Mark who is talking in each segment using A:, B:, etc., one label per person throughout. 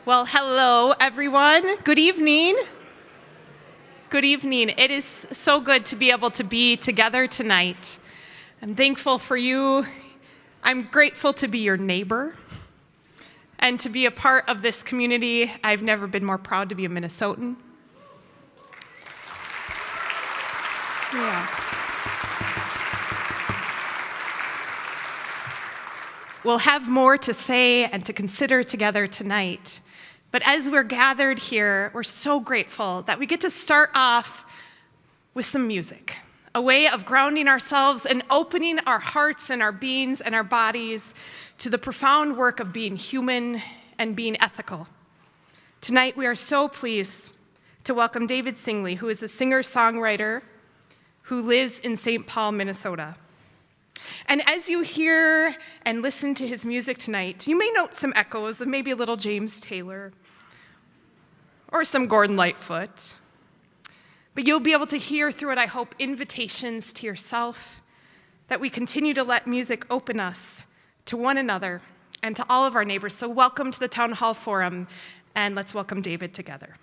A: Well, hello, everyone. Good evening. Good evening. It is so good to be able to be together tonight. I'm thankful for you. I'm grateful to be your neighbor and to be a part of this community. I've never been more proud to be a Minnesotan. Yeah. We'll have more to say and to consider together tonight. But as we're gathered here, we're so grateful that we get to start off with some music, a way of grounding ourselves and opening our hearts and our beings and our bodies to the profound work of being human and being ethical. Tonight, we are so pleased to welcome David Singley, who is a singer-songwriter who lives in St. Paul, Minnesota. And as you hear and listen to his music tonight, you may note some echoes of maybe a little James Taylor or some Gordon Lightfoot. But you'll be able to hear through it, I hope, invitations to yourself, that we continue to let music open us to one another and to all of our neighbors. So welcome to the Town Hall Forum, and let's welcome David together.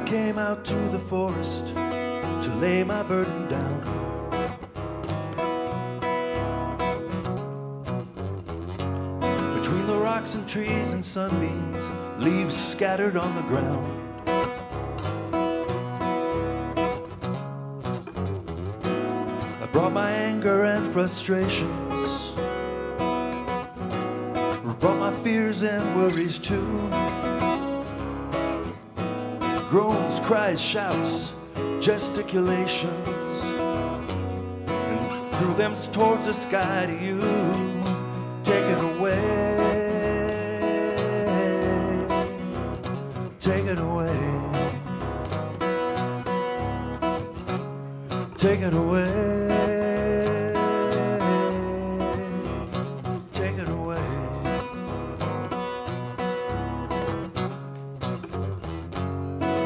B: Came out to the forest to lay my burden down. Between the rocks and trees and sunbeams, leaves scattered on the ground. I brought my anger and frustrations, brought my fears and worries too. Groans, cries, shouts, gesticulations, and threw them towards the sky to you. Take it away, take it away, take it away.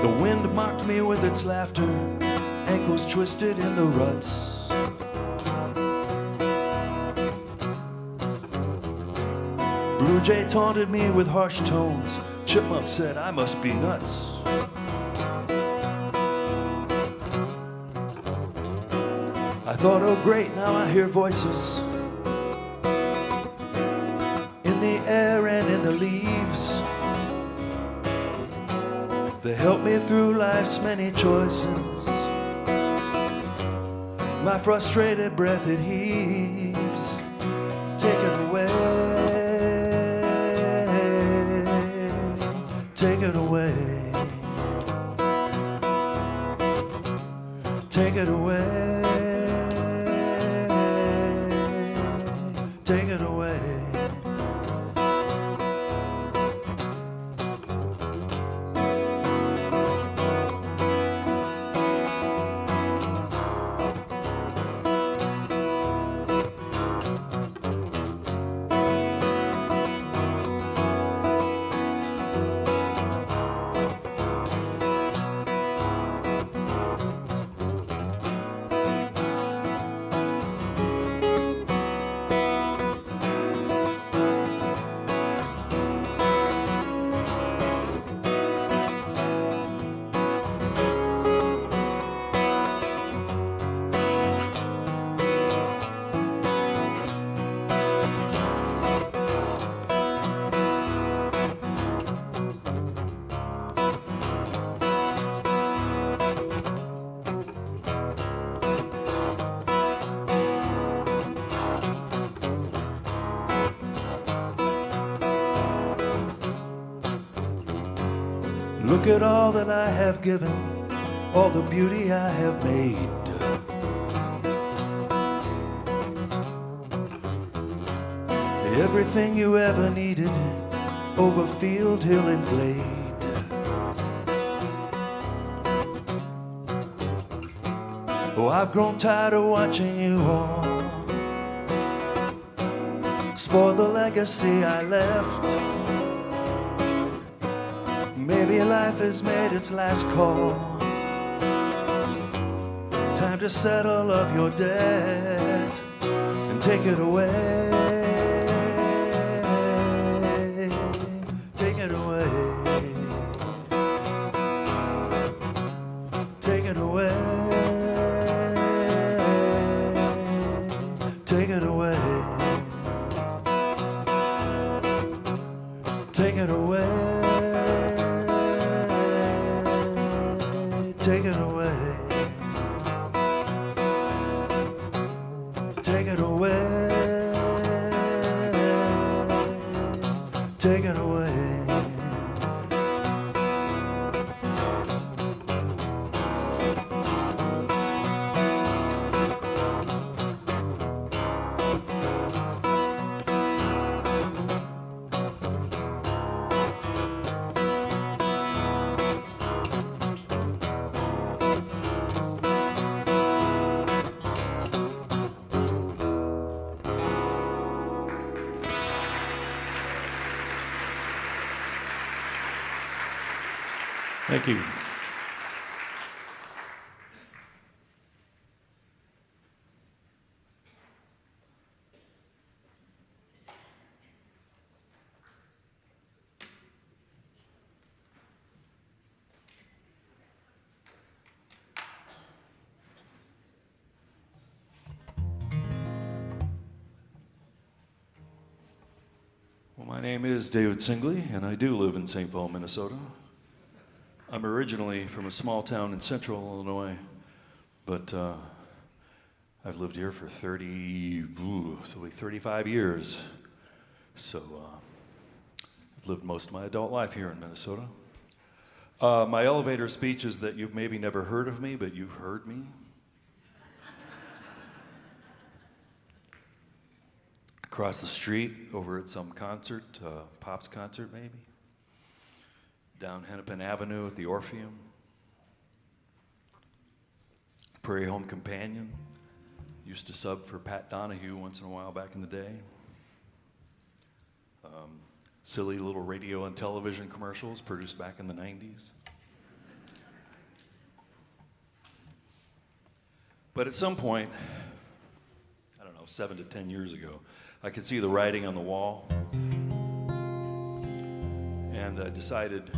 B: The wind mocked me with its laughter, ankles twisted in the ruts. Blue jay taunted me with harsh tones, chipmunk said I must be nuts. I thought, oh great, now I hear voices in the air and in the leaves. They help me through life's many choices. My frustrated breath, it heaves. Take it away, take it away, take it away, take it away. Look at all that I have given, all the beauty I have made. Everything you ever needed, over field, hill, and glade. Oh, I've grown tired of watching you all spoil the legacy I left. Maybe life has made its last call. Time to settle up your debt and take it away. Take it away. Take it away. Take it away. Take it away. Take it away. Take it away. Take it away.
C: Thank you.
B: Well, my name is David Singley, and I do live in St. Paul, Minnesota. I'm originally from a small town in central Illinois, but I've lived here for 35 years. So I've lived most of my adult life here in Minnesota. My elevator speech is that you've maybe never heard of me, but you've heard me. Across the street, over at some concert, Pop's concert maybe. Down Hennepin Avenue at the Orpheum. Prairie Home Companion. Used to sub for Pat Donahue once in a while back in the day. Silly little radio and television commercials produced back in the 90s. But at some point, I don't know, 7 to 10 years ago, I could see the writing on the wall. And I decided,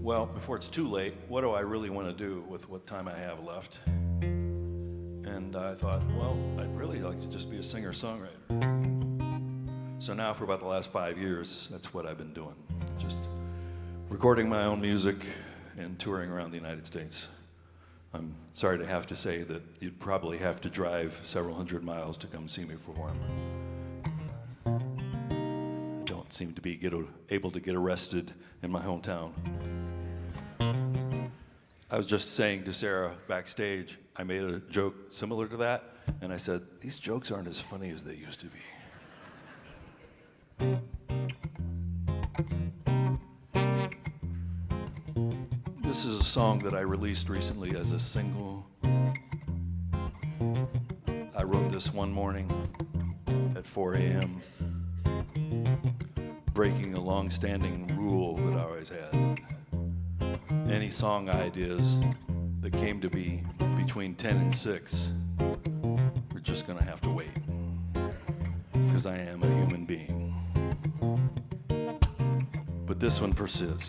B: well, before it's too late, what do I really want to do with what time I have left? And I thought, well, I'd really like to just be a singer-songwriter. So now for about the last 5 years, that's what I've been doing. Just recording my own music and touring around the United States. I'm sorry to have to say that you'd probably have to drive several hundred miles to come see me perform. I don't seem to be able to get arrested in my hometown. I was just saying to Sarah backstage, I made a joke similar to that, and I said, these jokes aren't as funny as they used to be. This is a song that I released recently as a single. I wrote this one morning at 4 a.m., breaking a long-standing rule that I always had. Any song ideas that came to be between 10 and 6, we're just gonna have to wait, because I am a human being. But this one persisted.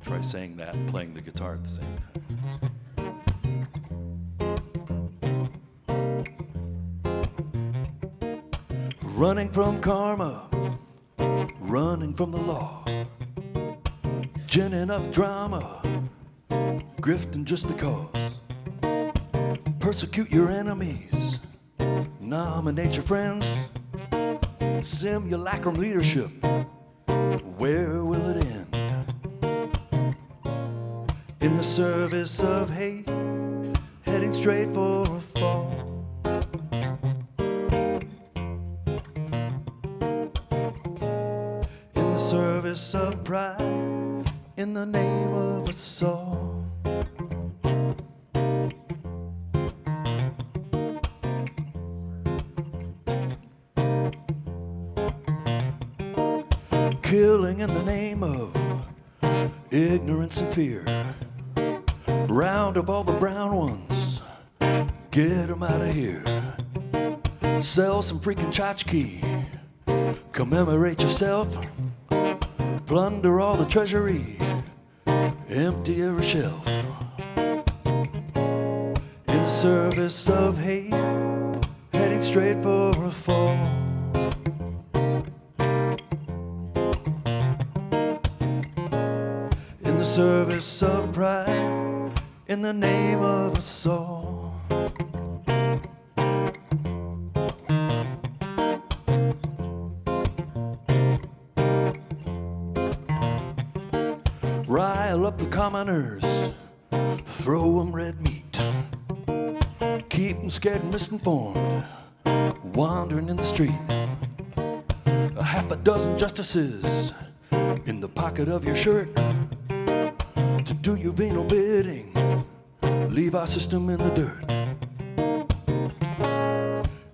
B: Try saying that and playing the guitar at the same time. Running from karma, running from the law, ginning up drama, grifting just because. Persecute your enemies, nominate your friends, simulacrum leadership, Where will it end? In the service of hate, heading straight for a fall. In the service of pride, in the name of us all. Killing in the name of ignorance and fear. Round up all the brown ones, get them out of here. Sell some freaking tchotchke, commemorate yourself. Plunder all the treasury, empty every shelf. In the service of hate, heading straight for a fall. In the service of pride, in the name of us all. Rile up the commoners, throw 'em red meat. Keep 'em scared and misinformed, wandering in the street. A half a dozen justices in the pocket of your shirt to do your venal bidding, leave our system in the dirt.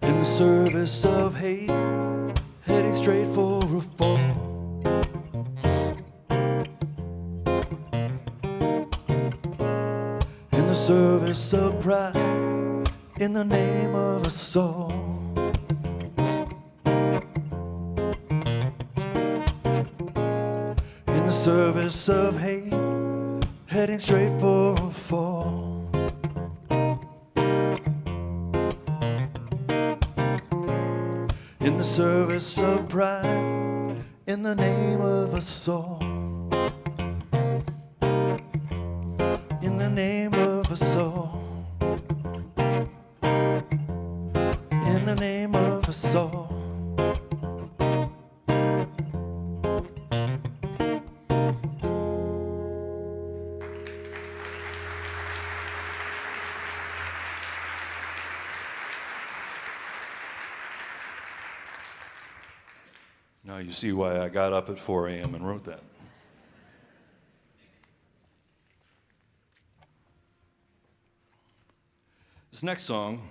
B: In the service of hate, heading straight for a fall. In the service of pride, in the name of us all. In the service of hate, heading straight for a fall. In the service of pride, in the name of us all. In the name of us all. In the name of us all. Now you see why I got up at 4 a.m. and wrote that. This next song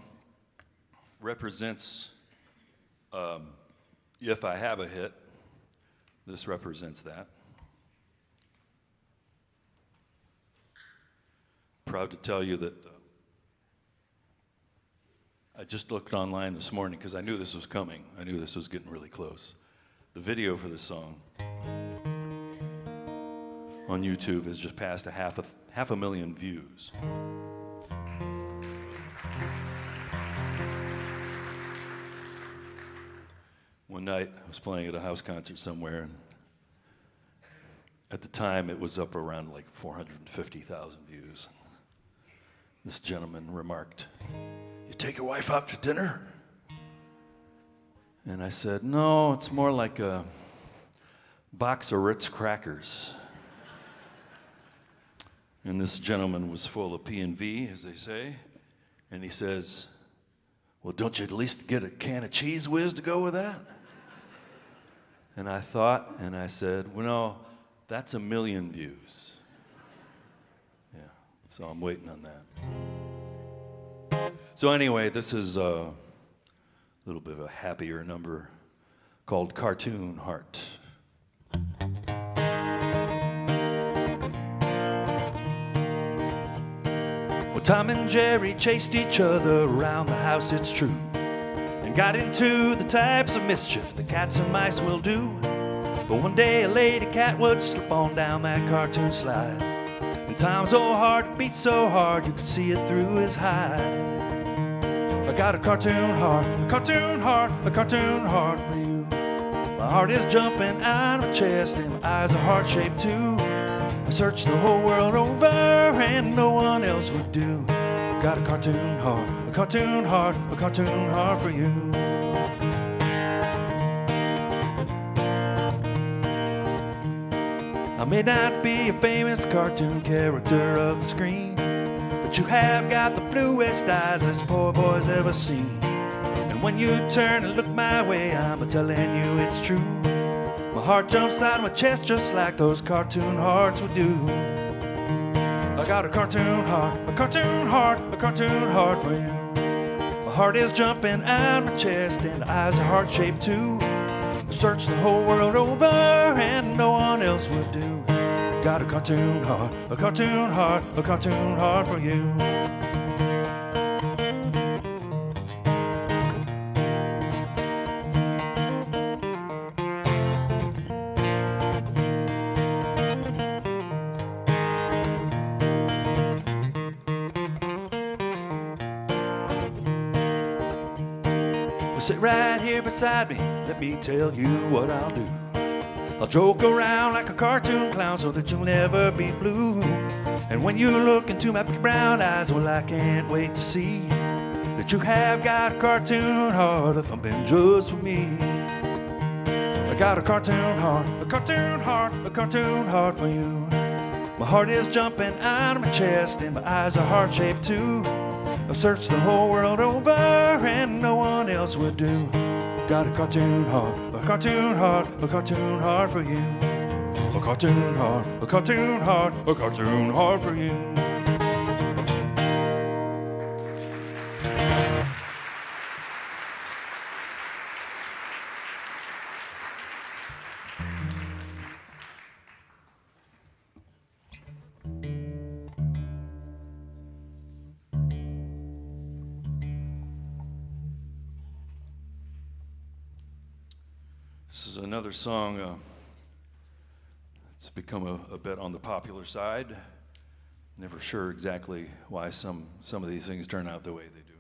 B: represents, if I have a hit, this represents that. Proud to tell you that I just looked online this morning because I knew this was coming. I knew this was getting really close. The video for this song on YouTube has just passed half a million views. One night, I was playing at a house concert somewhere, and at the time, it was up around like 450,000 views. This gentleman remarked, "You take your wife out to dinner?" And I said, "No, it's more like a box of Ritz crackers." And this gentleman was full of P&V, as they say, and he says, "Well, don't you at least get a can of Cheese Whiz to go with that?" And I thought, and I said, "Well, no, that's 1 million views." Yeah, so I'm waiting on that. So anyway, this is a little bit of a happier number called Cartoon Heart. Well, Tom and Jerry chased each other around the house, it's true, and got into the types of mischief that cats and mice will do. But one day a lady cat would slip on down that cartoon slide, and Tom's old heart beat so hard you could see it through his hide. I got a cartoon heart, a cartoon heart, a cartoon heart for you. My heart is jumping out of my chest and my eyes are heart-shaped too. I searched the whole world over and no one else would do. Got a cartoon heart, a cartoon heart, a cartoon heart for you. I may not be a famous cartoon character of the screen, but you have got the bluest eyes this poor boy's ever seen. And when you turn and look my way, I'm telling you it's true. My heart jumps out of my chest just like those cartoon hearts would do. I got a cartoon heart, a cartoon heart, a cartoon heart for you. My heart is jumping out of my chest and the eyes are heart-shaped too. I've searched the whole world over and no one else would do. Got a cartoon heart, a cartoon heart, a cartoon heart for you. Sit right here beside me, let me tell you what I'll do. I'll joke around like a cartoon clown so that you'll never be blue. And when you look into my brown eyes, well, I can't wait to see that you have got a cartoon heart a thumping just for me. I got a cartoon heart, a cartoon heart, a cartoon heart for you. My heart is jumping out of my chest and my eyes are heart-shaped too. I've searched the whole world over and no one else would do. Got a cartoon heart, a cartoon heart, a cartoon heart for you. A cartoon heart, a cartoon heart, a cartoon heart for you. This is another song it's become a bit on the popular side. Never sure exactly why some of these things turn out the way they do.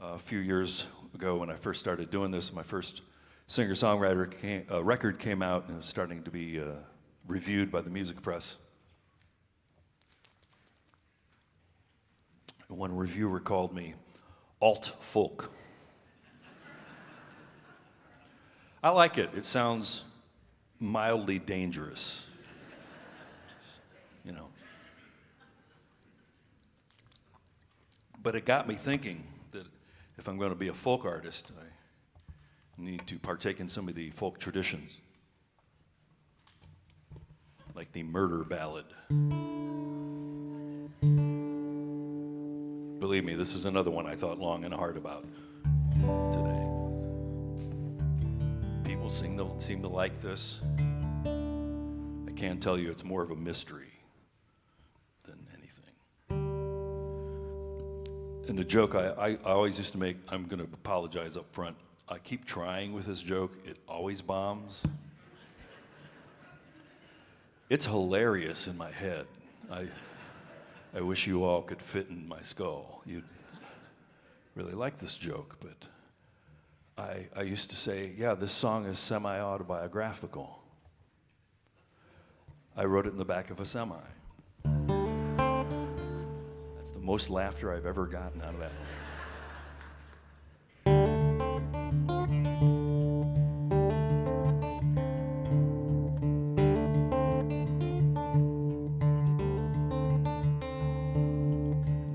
B: A few years ago when I first started doing this, my first singer-songwriter record came out and was starting to be reviewed by the music press. One reviewer called me alt folk. I like it. It sounds mildly dangerous. You know. But it got me thinking that if I'm going to be a folk artist, I need to partake in some of the folk traditions, like the murder ballad. Believe me, this is another one I thought long and hard about today. People seem to like this. I can't tell you, it's more of a mystery than anything. And the joke I always used to make, I'm going to apologize up front. I keep trying with this joke. It always bombs. It's hilarious in my head. I wish you all could fit in my skull. You'd really like this joke, but I used to say, yeah, this song is semi-autobiographical. I wrote it in the back of a semi. That's the most laughter I've ever gotten out of that.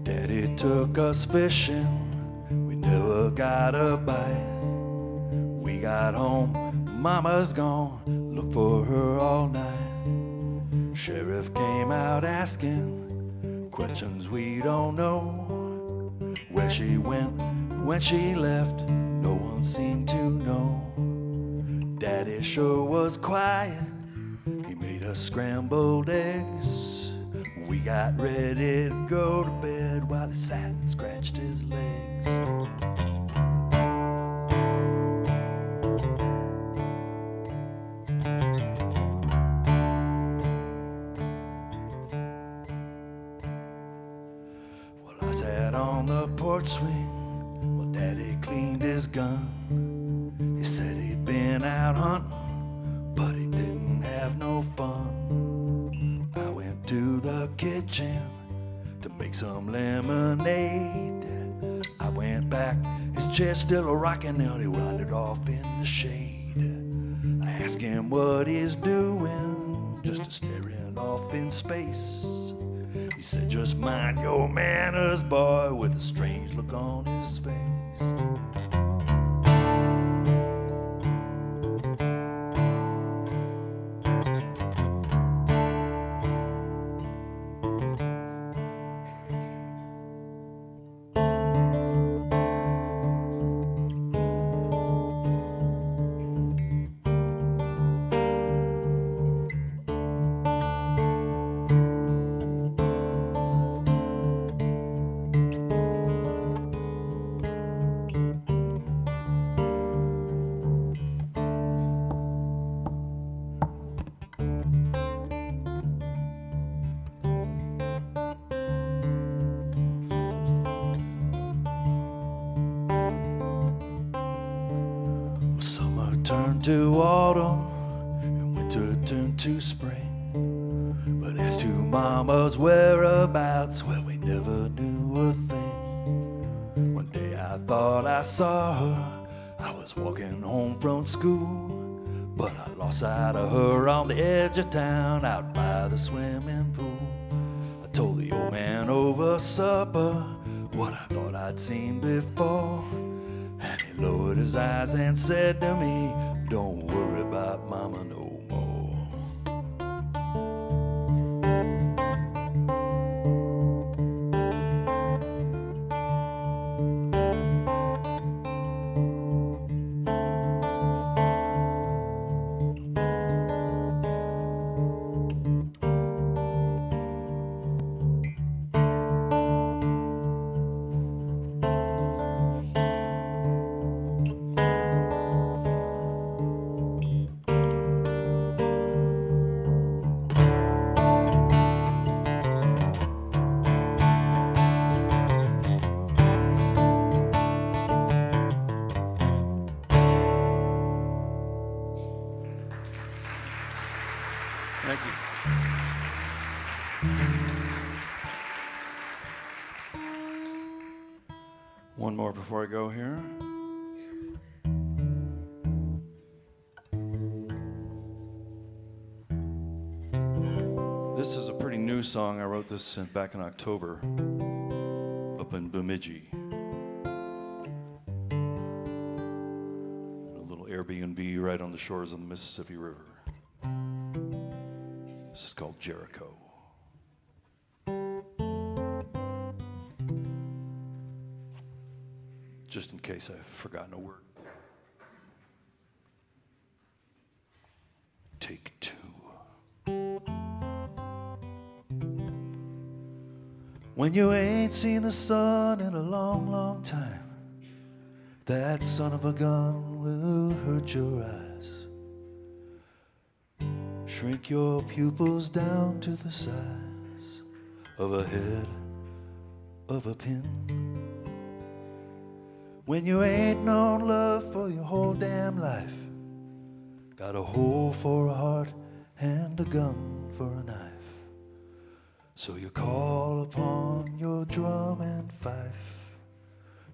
B: Daddy took us fishing, we never got a bite. We got home, Mama's gone, looked for her all night. Sheriff came out asking questions we don't know. Where she went, when she left, no one seemed to know. Daddy sure was quiet, he made us scrambled eggs. We got ready to go to bed while he sat and scratched his legs. I sat on the porch swing while Daddy cleaned his gun. He said he'd been out hunting, but he didn't have no fun. I went to the kitchen to make some lemonade. I went back, his chair still a-rocking out, he wandered off in the shade. I asked him what he's doing, just just staring off in space. He said, just mind your manners, boy, with a strange look on his face. Turned to autumn and winter turned to spring. But as to Mama's whereabouts, well, we never knew a thing. One day I thought I saw her. I was walking home from school, but I lost sight of her on the edge of town, out by the swimming pool. I told the old man over supper what I thought I'd seen before. And he lowered his eyes and said to me, don't worry about Mama no more. Thank you. One more before I go here. This is a pretty new song. I wrote this back in October up in Bemidji. A little Airbnb right on the shores of the Mississippi River. This is called Jericho. Just in case I've forgotten a word. Take two. When you ain't seen the sun in a long, long time, that son of a gun will hurt your eyes. Shrink your pupils down to the size of a head of a pin. When you ain't known love for your whole damn life, got a hole for a heart and a gun for a knife. So you call upon your drum and fife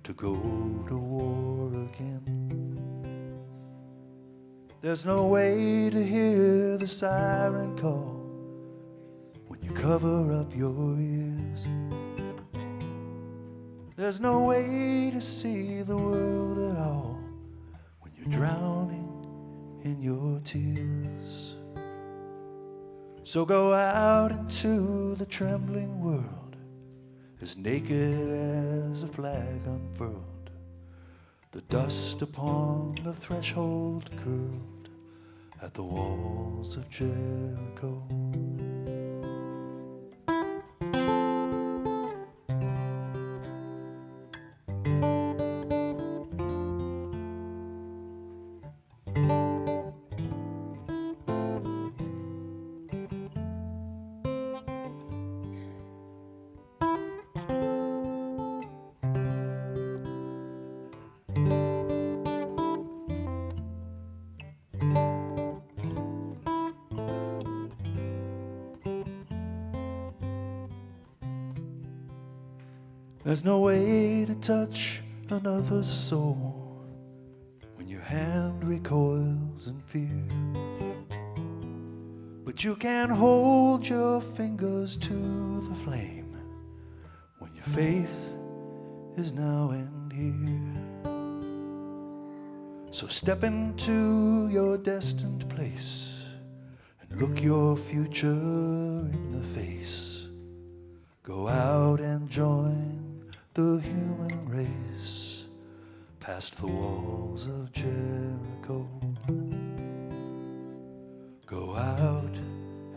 B: to go to war again. There's no way to hear the siren call when you cover up your ears. There's no way to see the world at all when you're drowning in your tears. So go out into the trembling world, as naked as a flag unfurled, the dust upon the threshold curled at the walls of Jericho. There's no way to touch another's soul when your hand recoils in fear. But but you can hold your fingers to the flame when your faith is now and here. So step into your destined place and look your future in the face. Go out and join the human race past the walls of Jericho. Go out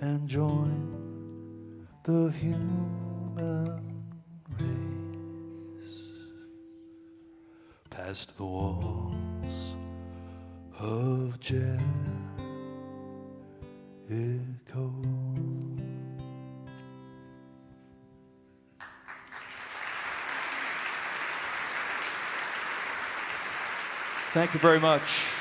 B: and join the human race past the walls of Jericho. Thank you very much.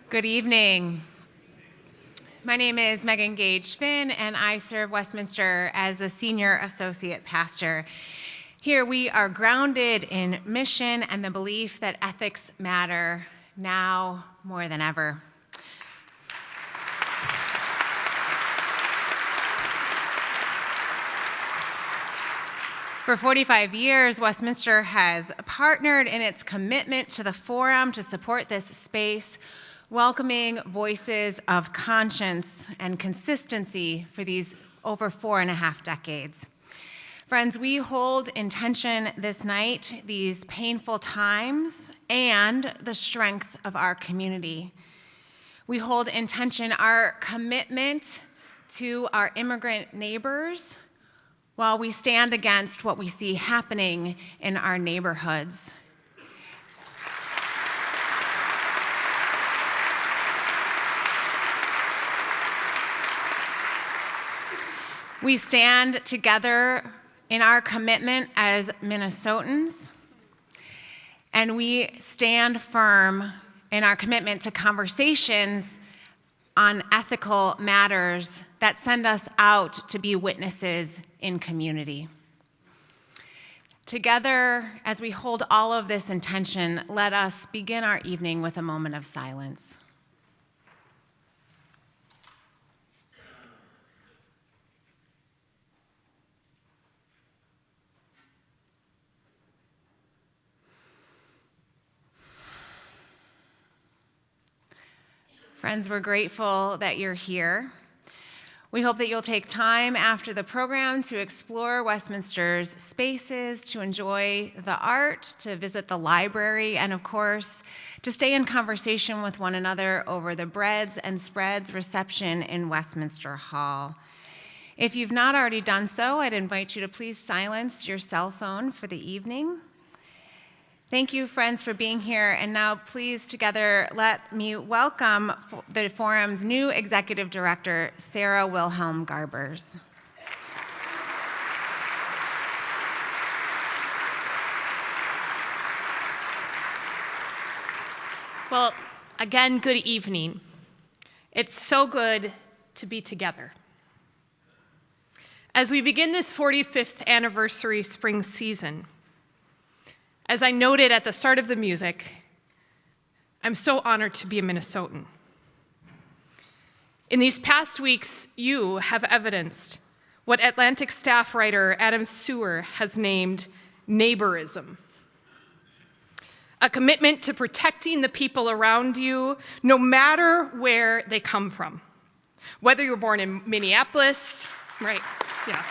C: Good evening. My name is Megan Gage Finn, and I serve Westminster as the Senior Associate Pastor. Here we are grounded in mission and the belief that ethics matter now more than ever. For 45 years, Westminster has partnered in its commitment to the forum to support this space, welcoming voices of conscience and consistency for these over 4.5 decades. Friends, we hold in tension this night these painful times and the strength of our community. We hold in tension our commitment to our immigrant neighbors while we stand against what we see happening in our neighborhoods. We stand together in our commitment as Minnesotans, and we stand firm in our commitment to conversations on ethical matters that send us out to be witnesses in community. Together, as we hold all of this in tension, let us begin our evening with a moment of silence. Friends, we're grateful that you're here. We hope that you'll take time after the program to explore Westminster's spaces, to enjoy the art, to visit the library, and of course, to stay in conversation with one another over the breads and spreads reception in Westminster Hall. If you've not already done so, I'd invite you to please silence your cell phone for the evening. Thank you, friends, for being here. And now, please, together, let me welcome the forum's new executive director, Sarah Wilhelm Garbers.
A: Well, again, good evening. It's so good to be together. As we begin this 45th anniversary spring season, as I noted at the start of the music, I'm so honored to be a Minnesotan. In these past weeks, you have evidenced what Atlantic staff writer Adam Sewer has named neighborism. A commitment to protecting the people around you, no matter where they come from. Whether you were born in Minneapolis, right, yeah.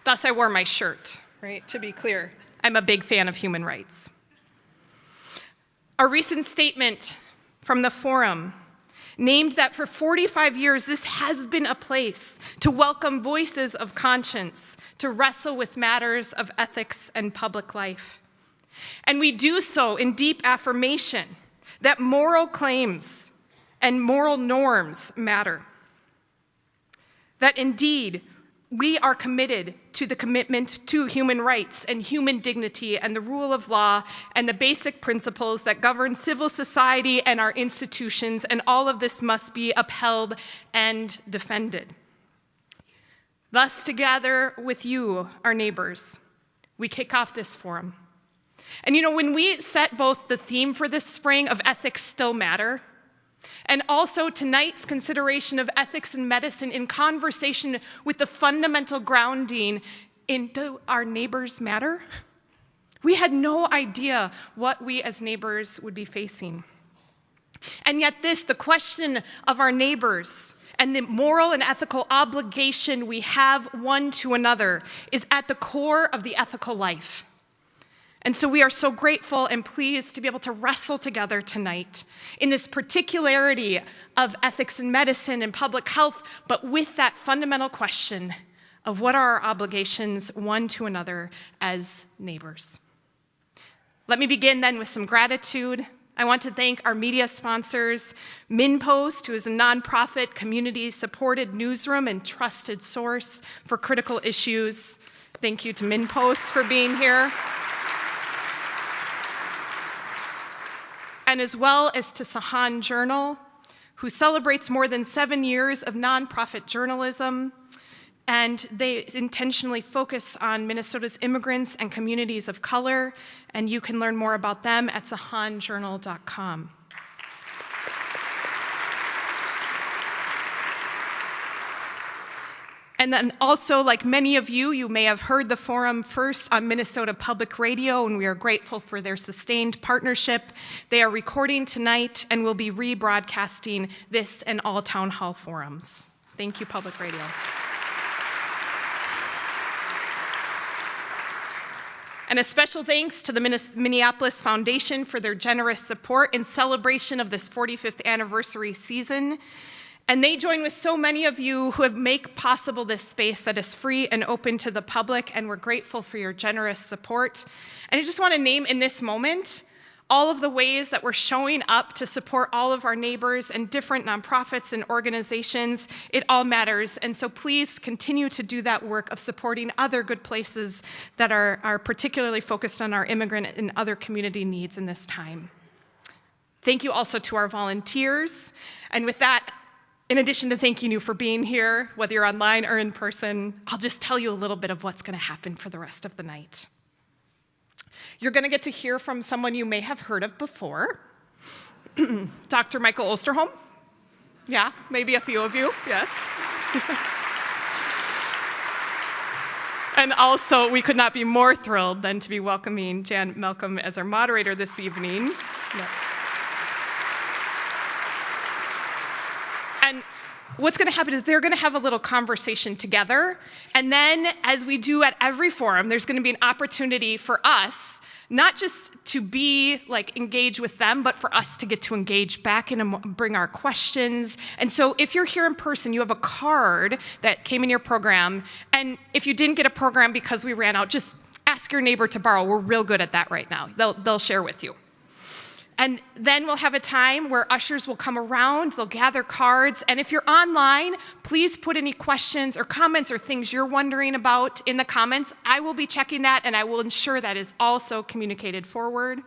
A: Thus, I wore my shirt, right, to be clear. I'm a big fan of human rights. A recent statement from the forum named that for 45 years, this has been a place to welcome voices of conscience, to wrestle with matters of ethics and public life. And we do so in deep affirmation that moral claims and moral norms matter. That indeed, we are committed to the commitment to human rights and human dignity and the rule of law and the basic principles that govern civil society and our institutions, and all of this must be upheld and defended. Thus, together with you, our neighbors, we kick off this forum. And when we set both the theme for this spring of ethics still matter, and also tonight's consideration of ethics in medicine in conversation with the fundamental grounding in do our neighbors matter? We had no idea what we as neighbors would be facing. And yet the question of our neighbors and the moral and ethical obligation we have one to another is at the core of the ethical life. And so we are so grateful and pleased to be able to wrestle together tonight in this particularity of ethics in medicine and public health, but with that fundamental question of what are our obligations one to another as neighbors. Let me begin then with some gratitude. I want to thank our media sponsors, MinPost, who is a nonprofit, community-supported newsroom and trusted source for critical issues. Thank you to MinPost for being here. And as well as to Sahan Journal, who celebrates more than 7 years of nonprofit journalism, and they intentionally focus on Minnesota's immigrants and communities of color, and you can learn more about them at sahanjournal.com. And then also, like many of you, you may have heard the forum first on Minnesota Public Radio, and we are grateful for their sustained partnership. They are recording tonight and will be rebroadcasting this and all town hall forums. Thank you, Public Radio. And a special thanks to the Minneapolis Foundation for their generous support in celebration of this 45th anniversary season. And they join with so many of you who have made possible this space that is free and open to the public, and we're grateful for your generous support. And I just want to name in this moment all of the ways that we're showing up to support all of our neighbors and different nonprofits and organizations. It all matters, and so please continue to do that work of supporting other good places that are particularly focused on our immigrant and other community needs in this time. Thank you also to our volunteers, and with that, in addition to thanking you for being here, whether you're online or in person, I'll just tell you a little bit of what's going to happen for the rest of the night. You're going to get to hear from someone you may have heard of before, Dr. Michael Osterholm. Yeah, maybe a few of you, yes. And also, we could not be more thrilled than to be welcoming Jan Malcolm as our moderator this evening. Yep. And what's going to happen is they're going to have a little conversation together, and then, as we do at every forum, there's going to be an opportunity for us not just to be like engaged with them, but for us to get to engage back and bring our questions. And so if you're here in person, you have a card that came in your program, and if you didn't get a program because we ran out, just ask your neighbor to borrow. We're real good at that right now. They'll share with you. And then we'll have a time where ushers will come around, they'll gather cards, and if you're online, please put any questions or comments or things you're wondering about in the comments. I will be checking that, and I will ensure that is also communicated forward.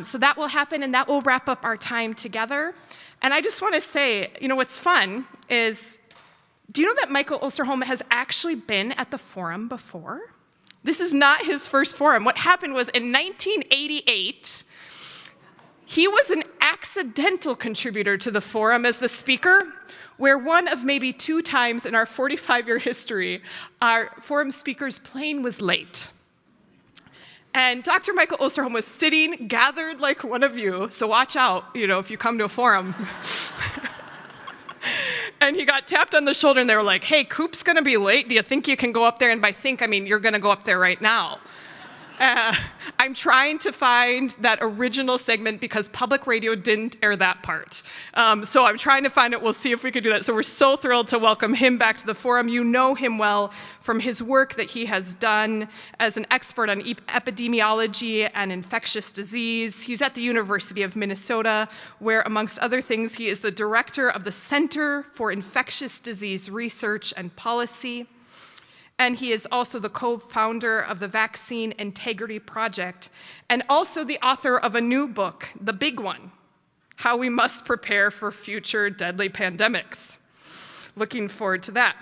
A: So that will happen, and that will wrap up our time together. And I just want to say, what's fun is, do you know that Michael Osterholm has actually been at the forum before? This is not his first forum. What happened was in 1988, he was an accidental contributor to the forum as the speaker, where one of maybe 2 times in our 45-year history, our forum speaker's plane was late. And Dr. Michael Osterholm was sitting, gathered like one of you, so watch out, if you come to a forum. And he got tapped on the shoulder, and they were like, hey, Coop's gonna be late. Do you think you can go up there? And by think, I mean, you're gonna go up there right now. I'm trying to find that original segment because public radio didn't air that part. So I'm trying to find it. We'll see if we could do that. So we're so thrilled to welcome him back to the forum. You know him well from his work that he has done as an expert on epidemiology and infectious disease. He's at the University of Minnesota, where, amongst other things, he is the director of the Center for Infectious Disease Research and Policy. And he is also the co-founder of the Vaccine Integrity Project, and also the author of a new book, the big one, How We Must Prepare for Future Deadly Pandemics. Looking forward to that.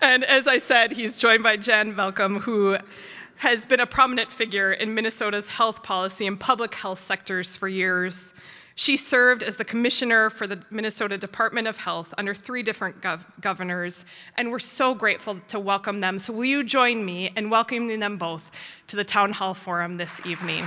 A: And as I said, he's joined by Jan Malcolm, who has been a prominent figure in Minnesota's health policy and public health sectors for years. She served as the commissioner for the Minnesota Department of Health under 3 different governors, and we're so grateful to welcome them. So will you join me in welcoming them both to the Town Hall Forum this evening?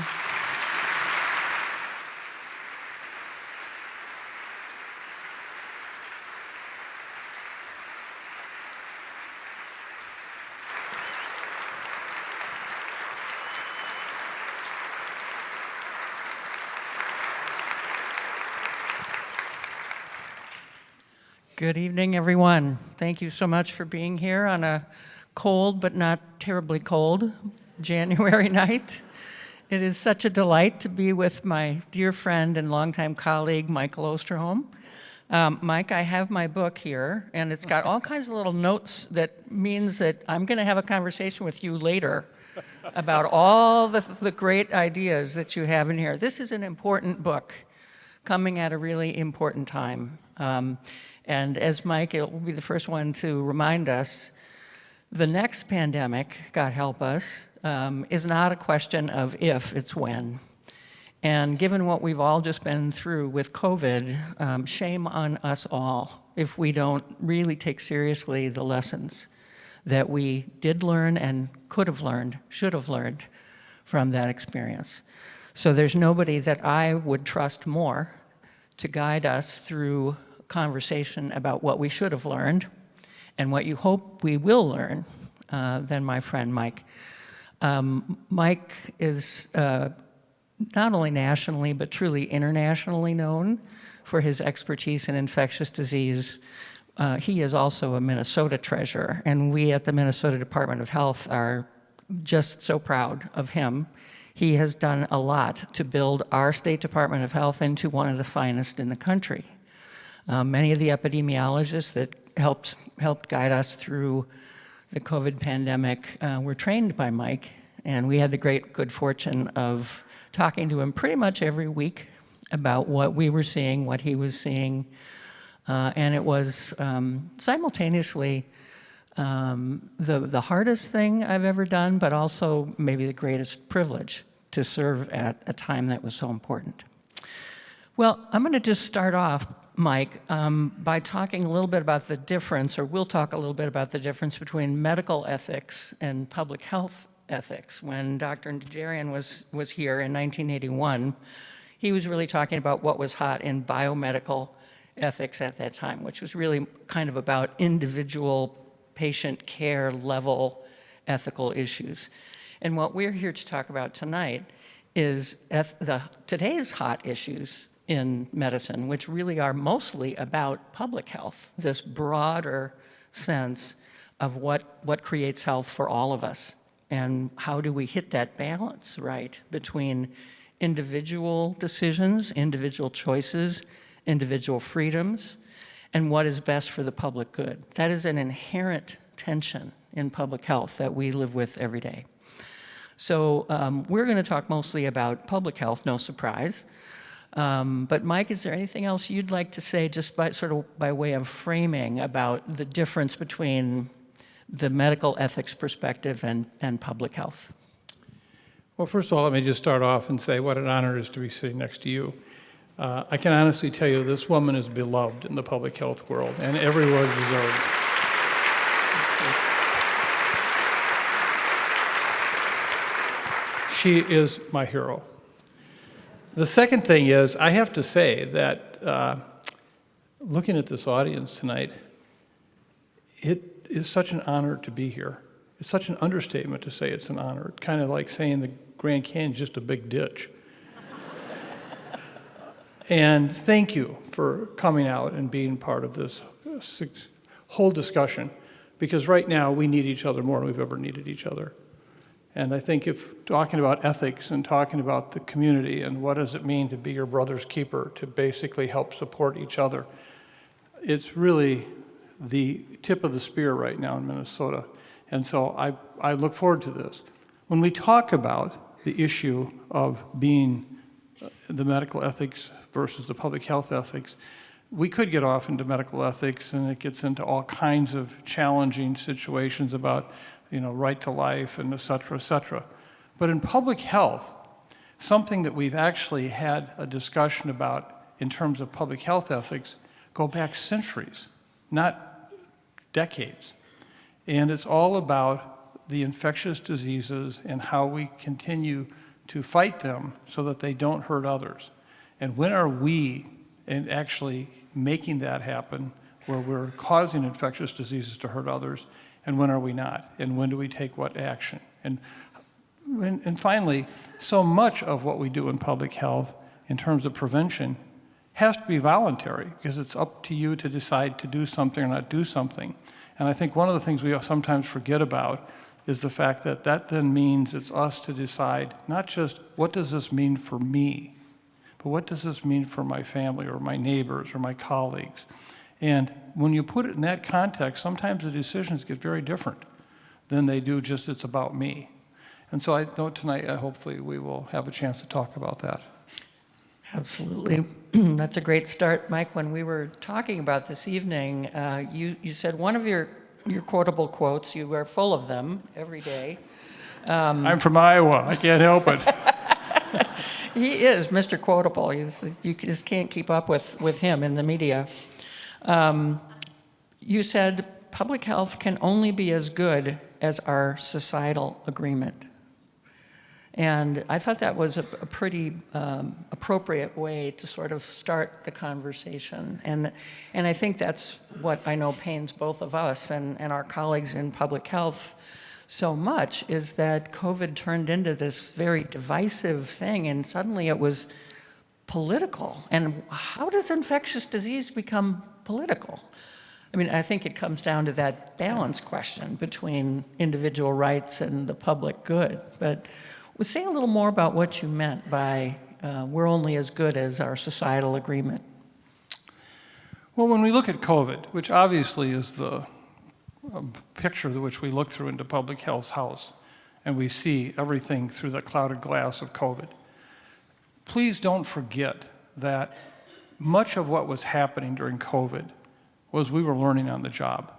D: Good evening, everyone. Thank you so much for being here on a cold but not terribly cold January night. It is such a delight to be with my dear friend and longtime colleague, Michael Osterholm. Mike, I have my book here, and it's got all kinds of little notes that means that I'm going to have a conversation with you later about all the great ideas that you have in here. This is an important book coming at a really important time. And as Mike will be the first one to remind us, the next pandemic, God help us, is not a question of if, it's when. And given what we've all just been through with COVID, shame on us all if we don't really take seriously the lessons that we did learn and could have learned, should have learned from that experience. So there's nobody that I would trust more to guide us through conversation about what we should have learned and what you hope we will learn than my friend Mike. Mike is not only nationally but truly internationally known for his expertise in infectious disease. He is also a Minnesota treasure, and we at the Minnesota Department of Health are just so proud of him. He has done a lot to build our State Department of Health into one of the finest in the country. Many of the epidemiologists that helped guide us through the COVID pandemic were trained by Mike, and we had the great good fortune of talking to him pretty much every week about what we were seeing, what he was seeing, and it was simultaneously the hardest thing I've ever done, but also maybe the greatest privilege to serve at a time that was so important. Well, I'm going to just start off, Mike, by talking a little bit about the difference, or we'll talk a little bit about the difference between medical ethics and public health ethics. When Dr. Najarian was here in 1981, he was really talking about what was hot in biomedical ethics at that time, which was really kind of about individual patient care level ethical issues. And what we're here to talk about tonight is today's hot issues in medicine, which really are mostly about public health, this broader sense of what creates health for all of us, and how do we hit that balance, right, between individual decisions, individual choices, individual freedoms, and what is best for the public good. That is an inherent tension in public health that we live with every day. So we're going to talk mostly about public health, no surprise. But Mike, is there anything else you'd like to say, just by way of framing, about the difference between the medical ethics perspective and public health?
E: Well, first of all, let me just start off and say what an honor it is to be sitting next to you. I can honestly tell you this woman is beloved in the public health world, and every word deserved. She is my hero. The second thing is, I have to say that looking at this audience tonight, it is such an honor to be here. It's such an understatement to say it's an honor. It's kind of like saying the Grand Canyon is just a big ditch. And thank you for coming out and being part of this whole discussion, because right now we need each other more than we've ever needed each other. And I think if talking about ethics and talking about the community and what does it mean to be your brother's keeper, to basically help support each other, it's really the tip of the spear right now in Minnesota. And so I look forward to this. When we talk about the issue of being the medical ethics versus the public health ethics, we could get off into medical ethics, and it gets into all kinds of challenging situations about, right to life and et cetera, et cetera. But in public health, something that we've actually had a discussion about in terms of public health ethics go back centuries, not decades. And it's all about the infectious diseases and how we continue to fight them so that they don't hurt others. And when are we actually making that happen, where we're causing infectious diseases to hurt others, and when are we not? And when do we take what action? And finally, so much of what we do in public health in terms of prevention has to be voluntary, because it's up to you to decide to do something or not do something. And I think one of the things we sometimes forget about is the fact that that then means it's us to decide not just what does this mean for me, but what does this mean for my family or my neighbors or my colleagues? And when you put it in that context, sometimes the decisions get very different than they do just it's about me. And so I know tonight, hopefully we will have a chance to talk about that.
D: Absolutely. That's a great start, Mike. When we were talking about this evening, you said one of your quotable quotes, you are full of them every day.
E: I'm from Iowa. I can't help it.
D: He is Mr. Quotable. You just can't keep up with him in the media. You said public health can only be as good as our societal agreement. And I thought that was a pretty appropriate way to sort of start the conversation. And I think that's what I know pains both of us and our colleagues in public health so much, is that COVID turned into this very divisive thing, and suddenly it was political. And how does infectious disease become political? I mean, I think it comes down to that balance question between individual rights and the public good. But say a little more about what you meant by we're only as good as our societal agreement.
E: Well, when we look at COVID, which obviously is the picture which we look through into public health's house, and we see everything through the clouded glass of COVID, please don't forget that much of what was happening during COVID was we were learning on the job.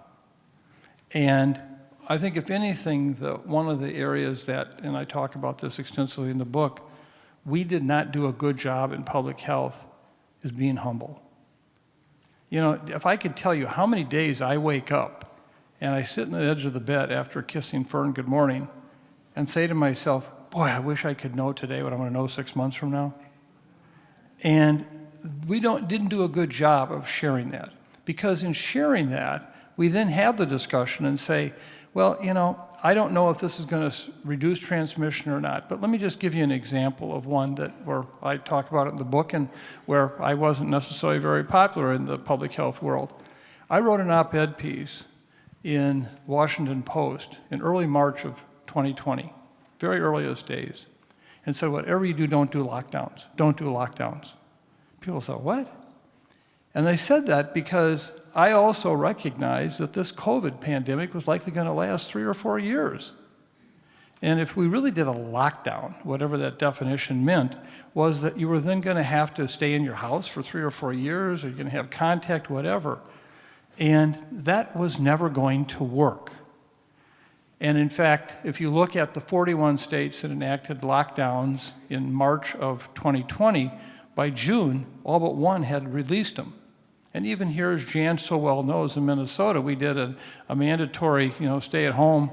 E: And I think if anything, one of the areas that, and I talk about this extensively in the book, we did not do a good job in public health is being humble. If I could tell you how many days I wake up and I sit on the edge of the bed after kissing Fern good morning and say to myself, boy, I wish I could know today what I'm going to know 6 months from now. And we didn't do a good job of sharing that, because in sharing that, we then have the discussion and say, well, I don't know if this is going to reduce transmission or not, but let me just give you an example of one where I talk about it in the book and where I wasn't necessarily very popular in the public health world. I wrote an op-ed piece in Washington Post in early March of 2020, very earliest days, and said, whatever you do, don't do lockdowns. Don't do lockdowns. People thought, what? And they said that because I also recognized that this COVID pandemic was likely going to last 3 or 4 years. And if we really did a lockdown, whatever that definition meant, was that you were then going to have to stay in your house for 3 or 4 years, or you're going to have contact, whatever. And that was never going to work. And in fact, if you look at the 41 states that enacted lockdowns in March of 2020, by June, all but one had released them. And even here, as Jan so well knows, in Minnesota, we did a mandatory, stay at home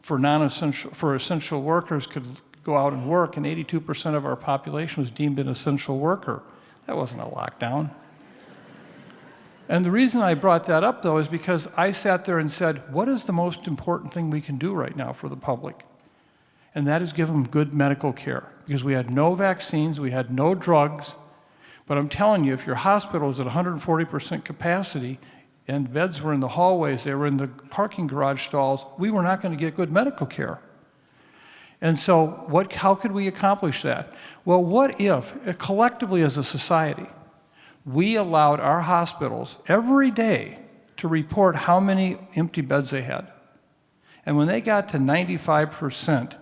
E: for essential workers could go out and work, and 82% of our population was deemed an essential worker. That wasn't a lockdown. And the reason I brought that up, though, is because I sat there and said, what is the most important thing we can do right now for the public? And that is give them good medical care, because we had no vaccines, we had no drugs. But I'm telling you, if your hospital is at 140% capacity and beds were in the hallways, they were in the parking garage stalls, we were not going to get good medical care. And so how could we accomplish that? Well, what if, collectively as a society, we allowed our hospitals every day to report how many empty beds they had? And when they got to 95%,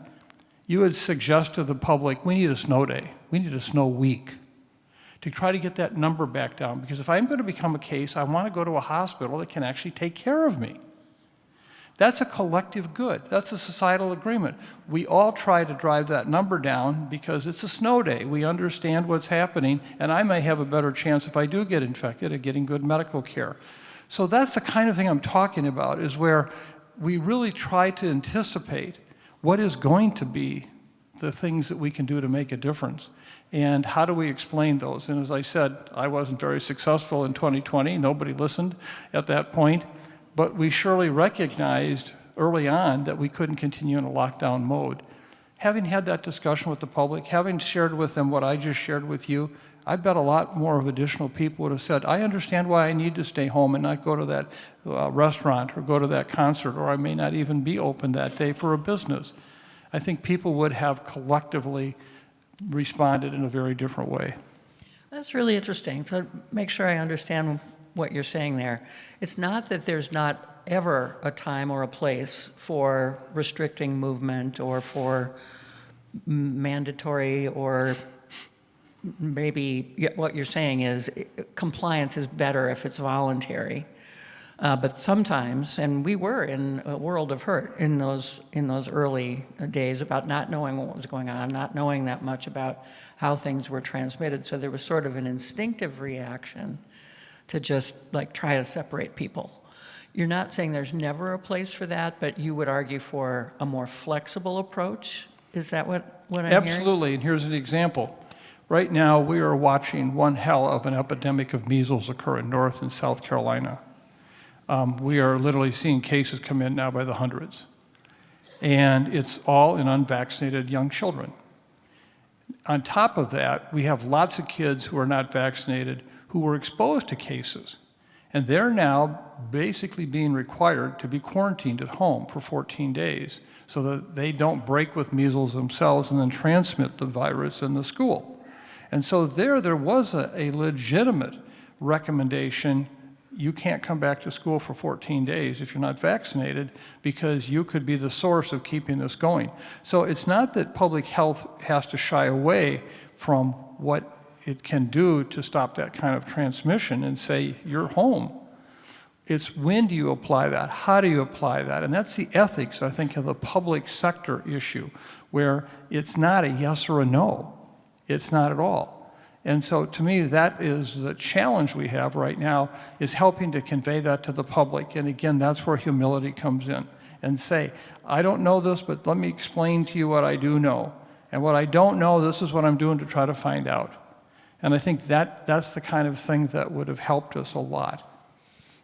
E: you would suggest to the public, we need a snow day, we need a snow week, to try to get that number back down. Because if I'm going to become a case, I want to go to a hospital that can actually take care of me. That's a collective good. That's a societal agreement. We all try to drive that number down because it's a snow day. We understand what's happening, and I may have a better chance if I do get infected at getting good medical care. So that's the kind of thing I'm talking about, is where we really try to anticipate what is going to be the things that we can do to make a difference. And how do we explain those? And as I said, I wasn't very successful in 2020. Nobody listened at that point. But we surely recognized early on that we couldn't continue in a lockdown mode. Having had that discussion with the public, having shared with them what I just shared with you, I bet a lot more of additional people would have said, I understand why I need to stay home and not go to that restaurant or go to that concert, or I may not even be open that day for a business. I think people would have collectively responded in a very different way.
D: That's really interesting. So make sure I understand what you're saying there. It's not that there's not ever a time or a place for restricting movement or for mandatory, or maybe what you're saying is compliance is better if it's voluntary. But sometimes, and we were in a world of hurt in those early days about not knowing what was going on, not knowing that much about how things were transmitted. So there was sort of an instinctive reaction to just try to separate people. You're not saying there's never a place for that, but you would argue for a more flexible approach? Is that what I'm hearing?
E: Absolutely, and here's an example. Right now, we are watching one hell of an epidemic of measles occur in North and South Carolina. We are literally seeing cases come in now by the hundreds. And it's all in unvaccinated young children. On top of that, we have lots of kids who are not vaccinated who were exposed to cases. And they're now basically being required to be quarantined at home for 14 days so that they don't break with measles themselves and then transmit the virus in the school. And so there was a legitimate recommendation. You can't come back to school for 14 days if you're not vaccinated, because you could be the source of keeping this going. So it's not that public health has to shy away from what it can do to stop that kind of transmission and say, you're home. It's when do you apply that? How do you apply that? And that's the ethics, I think, of the public sector issue, where it's not a yes or a no. It's not at all. And so to me, that is the challenge we have right now, is helping to convey that to the public. And again, that's where humility comes in, and say, I don't know this, but let me explain to you what I do know. And what I don't know, this is what I'm doing to try to find out. And I think that's the kind of thing that would have helped us a lot.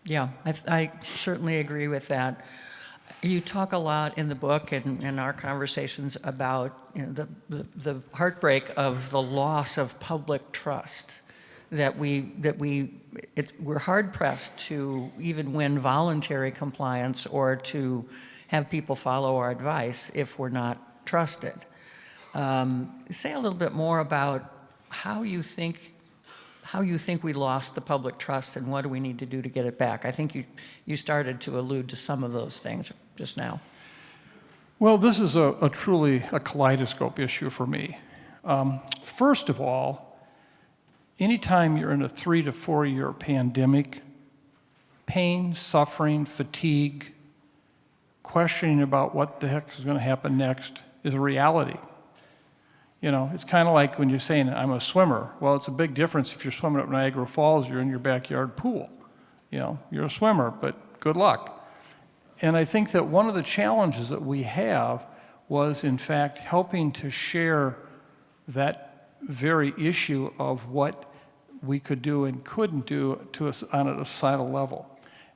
D: Yeah, I certainly agree with that. You talk a lot in the book and in our conversations about, you know, the heartbreak of the loss of public trust, that we're hard pressed to even win voluntary compliance or to have people follow our advice if we're not trusted. Say a little bit more about how you think we lost the public trust and what do we need to do to get it back. I think you started to allude to some of those things just now.
E: Well, this is truly a kaleidoscope issue for me. First of all, anytime you're in a 3 to 4 year pandemic, pain, suffering, fatigue, questioning about what the heck is going to happen next is a reality. You know, it's kind of like when you're saying, I'm a swimmer. Well, it's a big difference if you're swimming up Niagara Falls, you're in your backyard pool. You know, you're a swimmer, but good luck. And I think that one of the challenges that we have was, in fact, helping to share that very issue of what we could do and couldn't do on a societal level.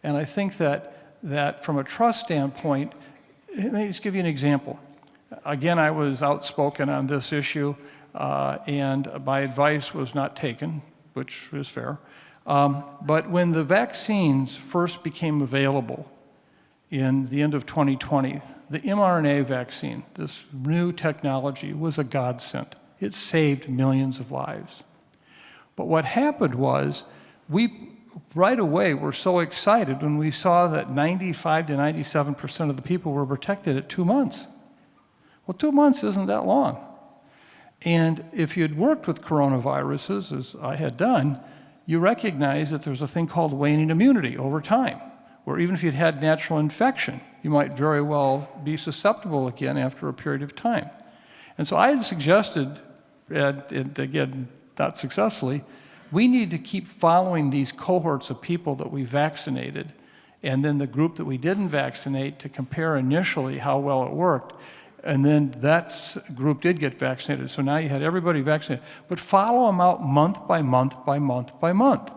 E: And I think that from a trust standpoint, let me just give you an example. Again, I was outspoken on this issue, and my advice was not taken, which is fair. But when the vaccines first became available in the end of 2020, the mRNA vaccine, this new technology, was a godsend. It saved millions of lives. But what happened was, we right away were so excited when we saw that 95 to 97% of the people were protected at 2 months. Well, 2 months isn't that long. And if you'd worked with coronaviruses, as I had done, you recognize that there's a thing called waning immunity over time, where even if you'd had natural infection, you might very well be susceptible again after a period of time. And so I had suggested, and again, not successfully, we need to keep following these cohorts of people that we vaccinated, and then the group that we didn't vaccinate, to compare initially how well it worked. And then that group did get vaccinated, so now you had everybody vaccinated. But follow them out month by month by month by month,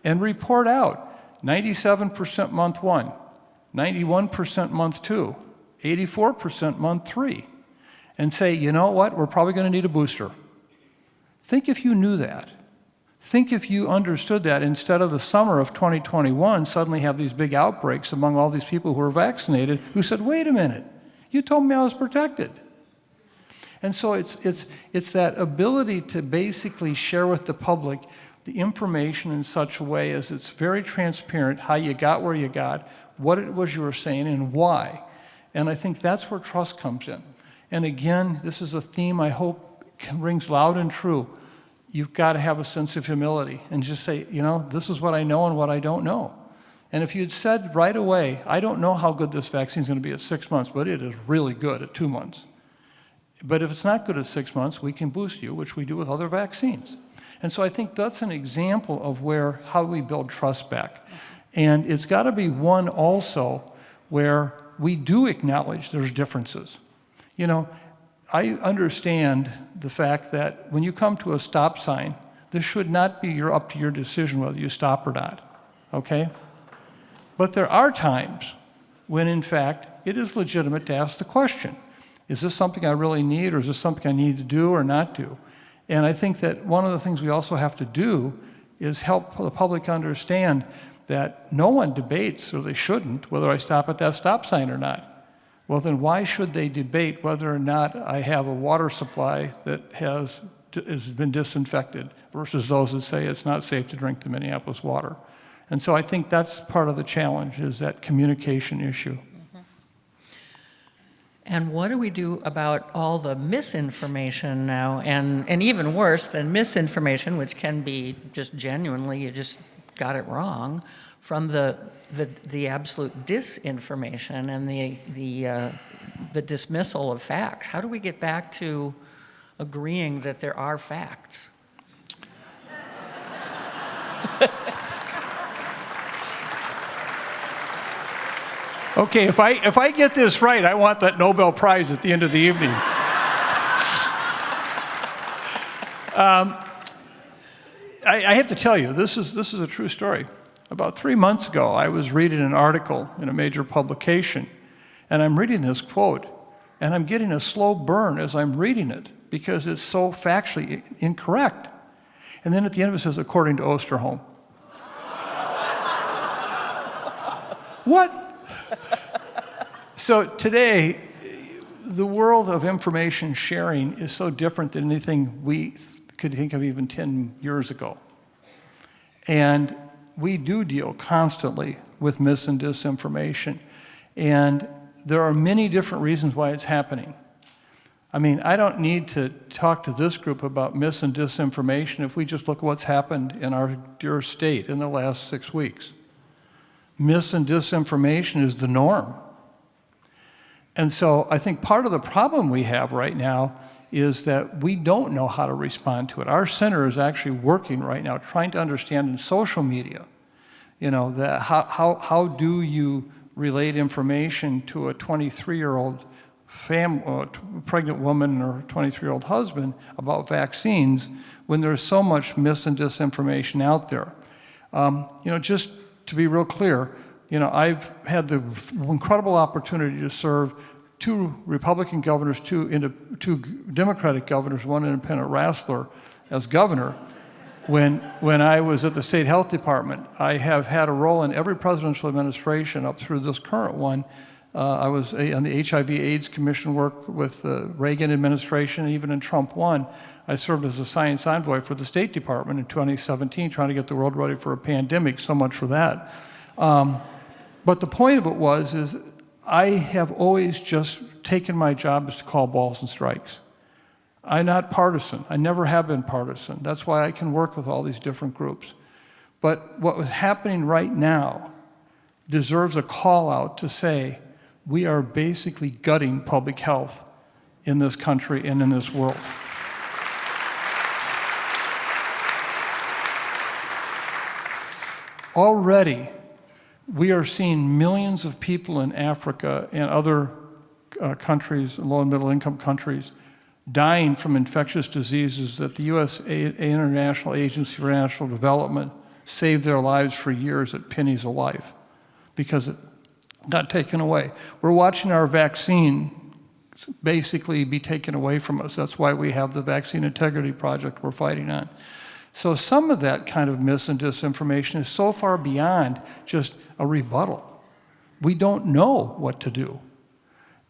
E: and report out 97% month 1, 91% month 2, 84% month 3, and say, you know what, we're probably going to need a booster. Think if you knew that. Think if you understood that, instead of the summer of 2021 suddenly have these big outbreaks among all these people who are vaccinated who said, wait a minute, you told me I was protected. And so it's that ability to basically share with the public the information in such a way as it's very transparent how you got where you got, what it was you were saying, and why. And I think that's where trust comes in. And again, this is a theme I hope rings loud and true. You've got to have a sense of humility and just say, you know, this is what I know and what I don't know. And if you'd said right away, I don't know how good this vaccine is going to be at 6 months, but it is really good at 2 months. But if it's not good at 6 months, we can boost you, which we do with other vaccines. And so I think that's an example of how we build trust back. And it's got to be one also where we do acknowledge there's differences. You know, I understand the fact that when you come to a stop sign, this should not be up to your decision whether you stop or not, okay? But there are times when, in fact, it is legitimate to ask the question, is this something I really need, or is this something I need to do or not do? And I think that one of the things we also have to do is help the public understand that no one debates, or they shouldn't, whether I stop at that stop sign or not. Well, then why should they debate whether or not I have a water supply that has been disinfected versus those that say it's not safe to drink the Minneapolis water? And so I think that's part of the challenge, is that communication issue.
D: And what do we do about all the misinformation now, and even worse than misinformation, which can be just genuinely, you just got it wrong, from the absolute disinformation and the dismissal of facts? How do we get back to agreeing that there are facts?
E: Okay, if I get this right, I want that Nobel Prize at the end of the evening. I have to tell you, this is a true story. About 3 months ago, I was reading an article in a major publication, And I'm reading this quote, and I'm getting a slow burn as I'm reading it because it's so factually incorrect. And then at the end of it says, according to Osterholm. What? So today, the world of information sharing is so different than anything we could think of even 10 years ago. And we do deal constantly with mis and disinformation. And there are many different reasons why it's happening. I mean, I don't need to talk to this group about mis and disinformation if we just look at what's happened in our dear state in the last 6 weeks. Mis and disinformation is the norm. And so I think part of the problem we have right now is that we don't know how to respond to it. Our center is actually working right now, trying to understand in social media, you know, that how do you relate information to a 23-year-old pregnant woman and her 23-year-old husband about vaccines when there's so much mis and disinformation out there. You know, just to be real clear, you know, I've had the incredible opportunity to serve 2 Republican governors, 2 Democratic governors, 1 independent wrestler as governor. When I was at the state health department, I have had a role in every presidential administration up through this current one. I was on the HIV/AIDS Commission work with the Reagan administration, and even in Trump 1, I served as a science envoy for the State Department in 2017, trying to get the world ready for a pandemic, so much for that. But the point of it is I have always just taken my job as to call balls and strikes. I'm not partisan. I never have been partisan. That's why I can work with all these different groups. But what was happening right now deserves a call out to say we are basically gutting public health in this country and in this world. Already, we are seeing millions of people in Africa and other countries, low and middle income countries, dying from infectious diseases that the U.S. International Agency for International Development saved their lives for years at pennies a life because it got taken away. We're watching our vaccine basically be taken away from us. That's why we have the Vaccine Integrity Project we're fighting on. So some of that kind of mis and disinformation is so far beyond just a rebuttal. We don't know what to do.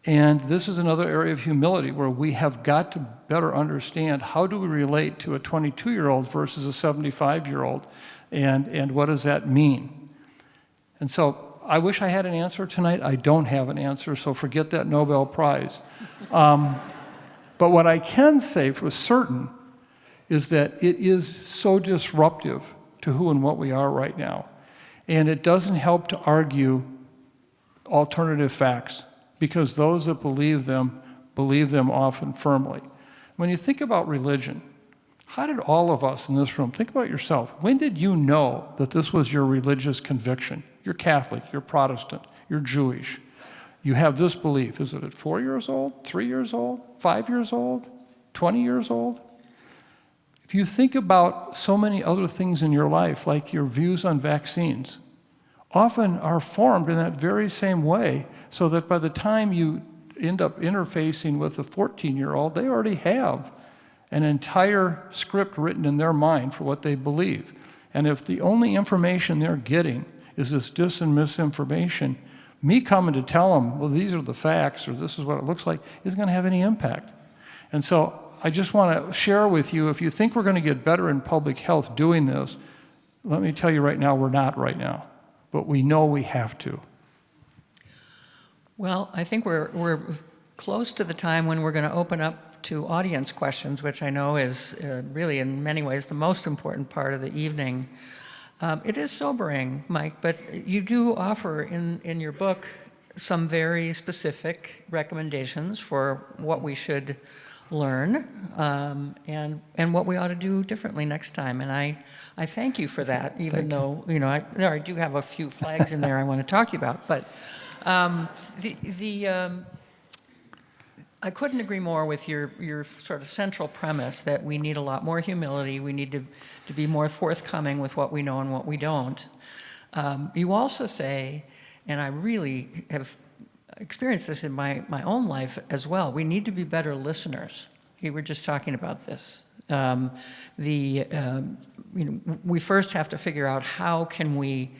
E: And this is another area of humility where we have got to better understand how do we relate to a 22-year-old versus a 75-year-old, and what does that mean? And so I wish I had an answer tonight. I don't have an answer, so forget that Nobel Prize. But what I can say for certain is that it is so disruptive to who and what we are right now. And it doesn't help to argue alternative facts, because those that believe them often firmly. When you think about religion, how did all of us in this room, think about yourself, when did you know that this was your religious conviction? You're Catholic, you're Protestant, you're Jewish. You have this belief. Is it at 4 years old, 3 years old, 5 years old, 20 years old? If you think about so many other things in your life, like your views on vaccines, often are formed in that very same way, so that by the time you end up interfacing with a 14-year-old, they already have an entire script written in their mind for what they believe. And if the only information they're getting is this dis and misinformation, me coming to tell them, well, these are the facts, or this is what it looks like, isn't going to have any impact. And so I just want to share with you, if you think we're going to get better in public health doing this, let me tell you right now, we're not right now. But we know we have to.
D: Well, I think we're close to the time when we're going to open up to audience questions, which I know is really in many ways the most important part of the evening. It is sobering, Mike, but you do offer in your book some very specific recommendations for what we should learn and what we ought to do differently next time. And I thank you for that, even though, you know, I do have a few flags in there I want to talk to you about. But I couldn't agree more with your sort of central premise that we need a lot more humility. We need to be more forthcoming with what we know and what we don't. You also say, and I really have experienced this in my own life as well. We need to be better listeners. We were just talking about this. We first have to figure out how can we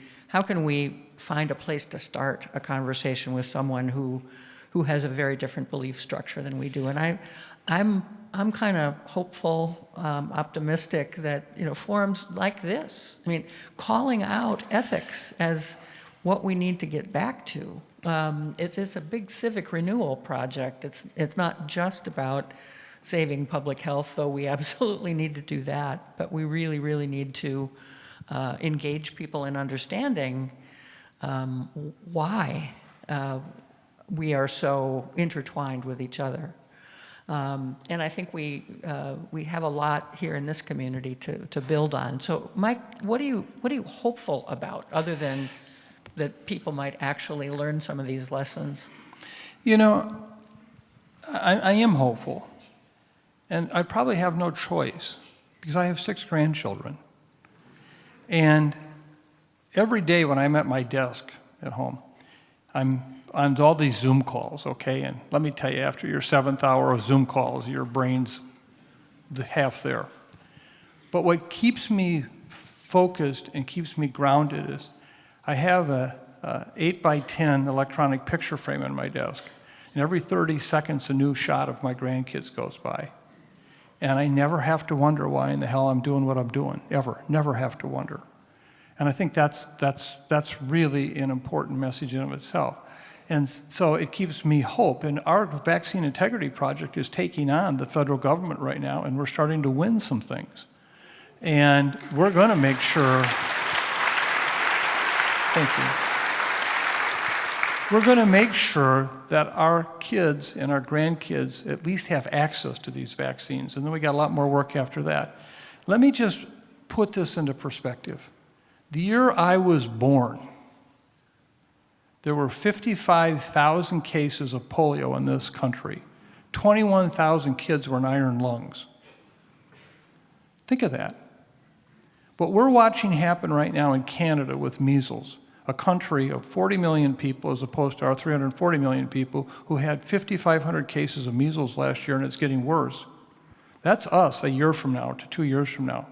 D: find a place to start a conversation with someone who has a very different belief structure than we do. And I'm kind of hopeful, optimistic that forums like this, calling out ethics as what we need to get back to. It's a big civic renewal project. It's not just about saving public health, though we absolutely need to do that, but we really, really need to engage people in understanding why we are so intertwined with each other. And I think we have a lot here in this community to build on. So, Mike, what are you hopeful about, other than that people might actually learn some of these lessons?
E: I am hopeful. And I probably have no choice, because I have 6 grandchildren. And every day when I'm at my desk at home, I'm on all these Zoom calls, okay? And let me tell you, after your 7th hour of Zoom calls, your brain's half there. But what keeps me focused and keeps me grounded is I have a 8x10 electronic picture frame on my desk. And every 30 seconds, a new shot of my grandkids goes by. And I never have to wonder why in the hell I'm doing what I'm doing, ever. Never have to wonder. And I think that's really an important message in of itself. And so it keeps me hope. And our vaccine integrity project is taking on the federal government right now, and we're starting to win some things. And we're going to make sure, thank you. We're going to make sure that our kids and our grandkids at least have access to these vaccines. And then we got a lot more work after that. Let me just put this into perspective. The year I was born, there were 55,000 cases of polio in this country. 21,000 kids were in iron lungs. Think of that. What we're watching happen right now in Canada with measles, a country of 40 million people as opposed to our 340 million people who had 5,500 cases of measles last year, and it's getting worse. That's us a year from now to 2 years from now.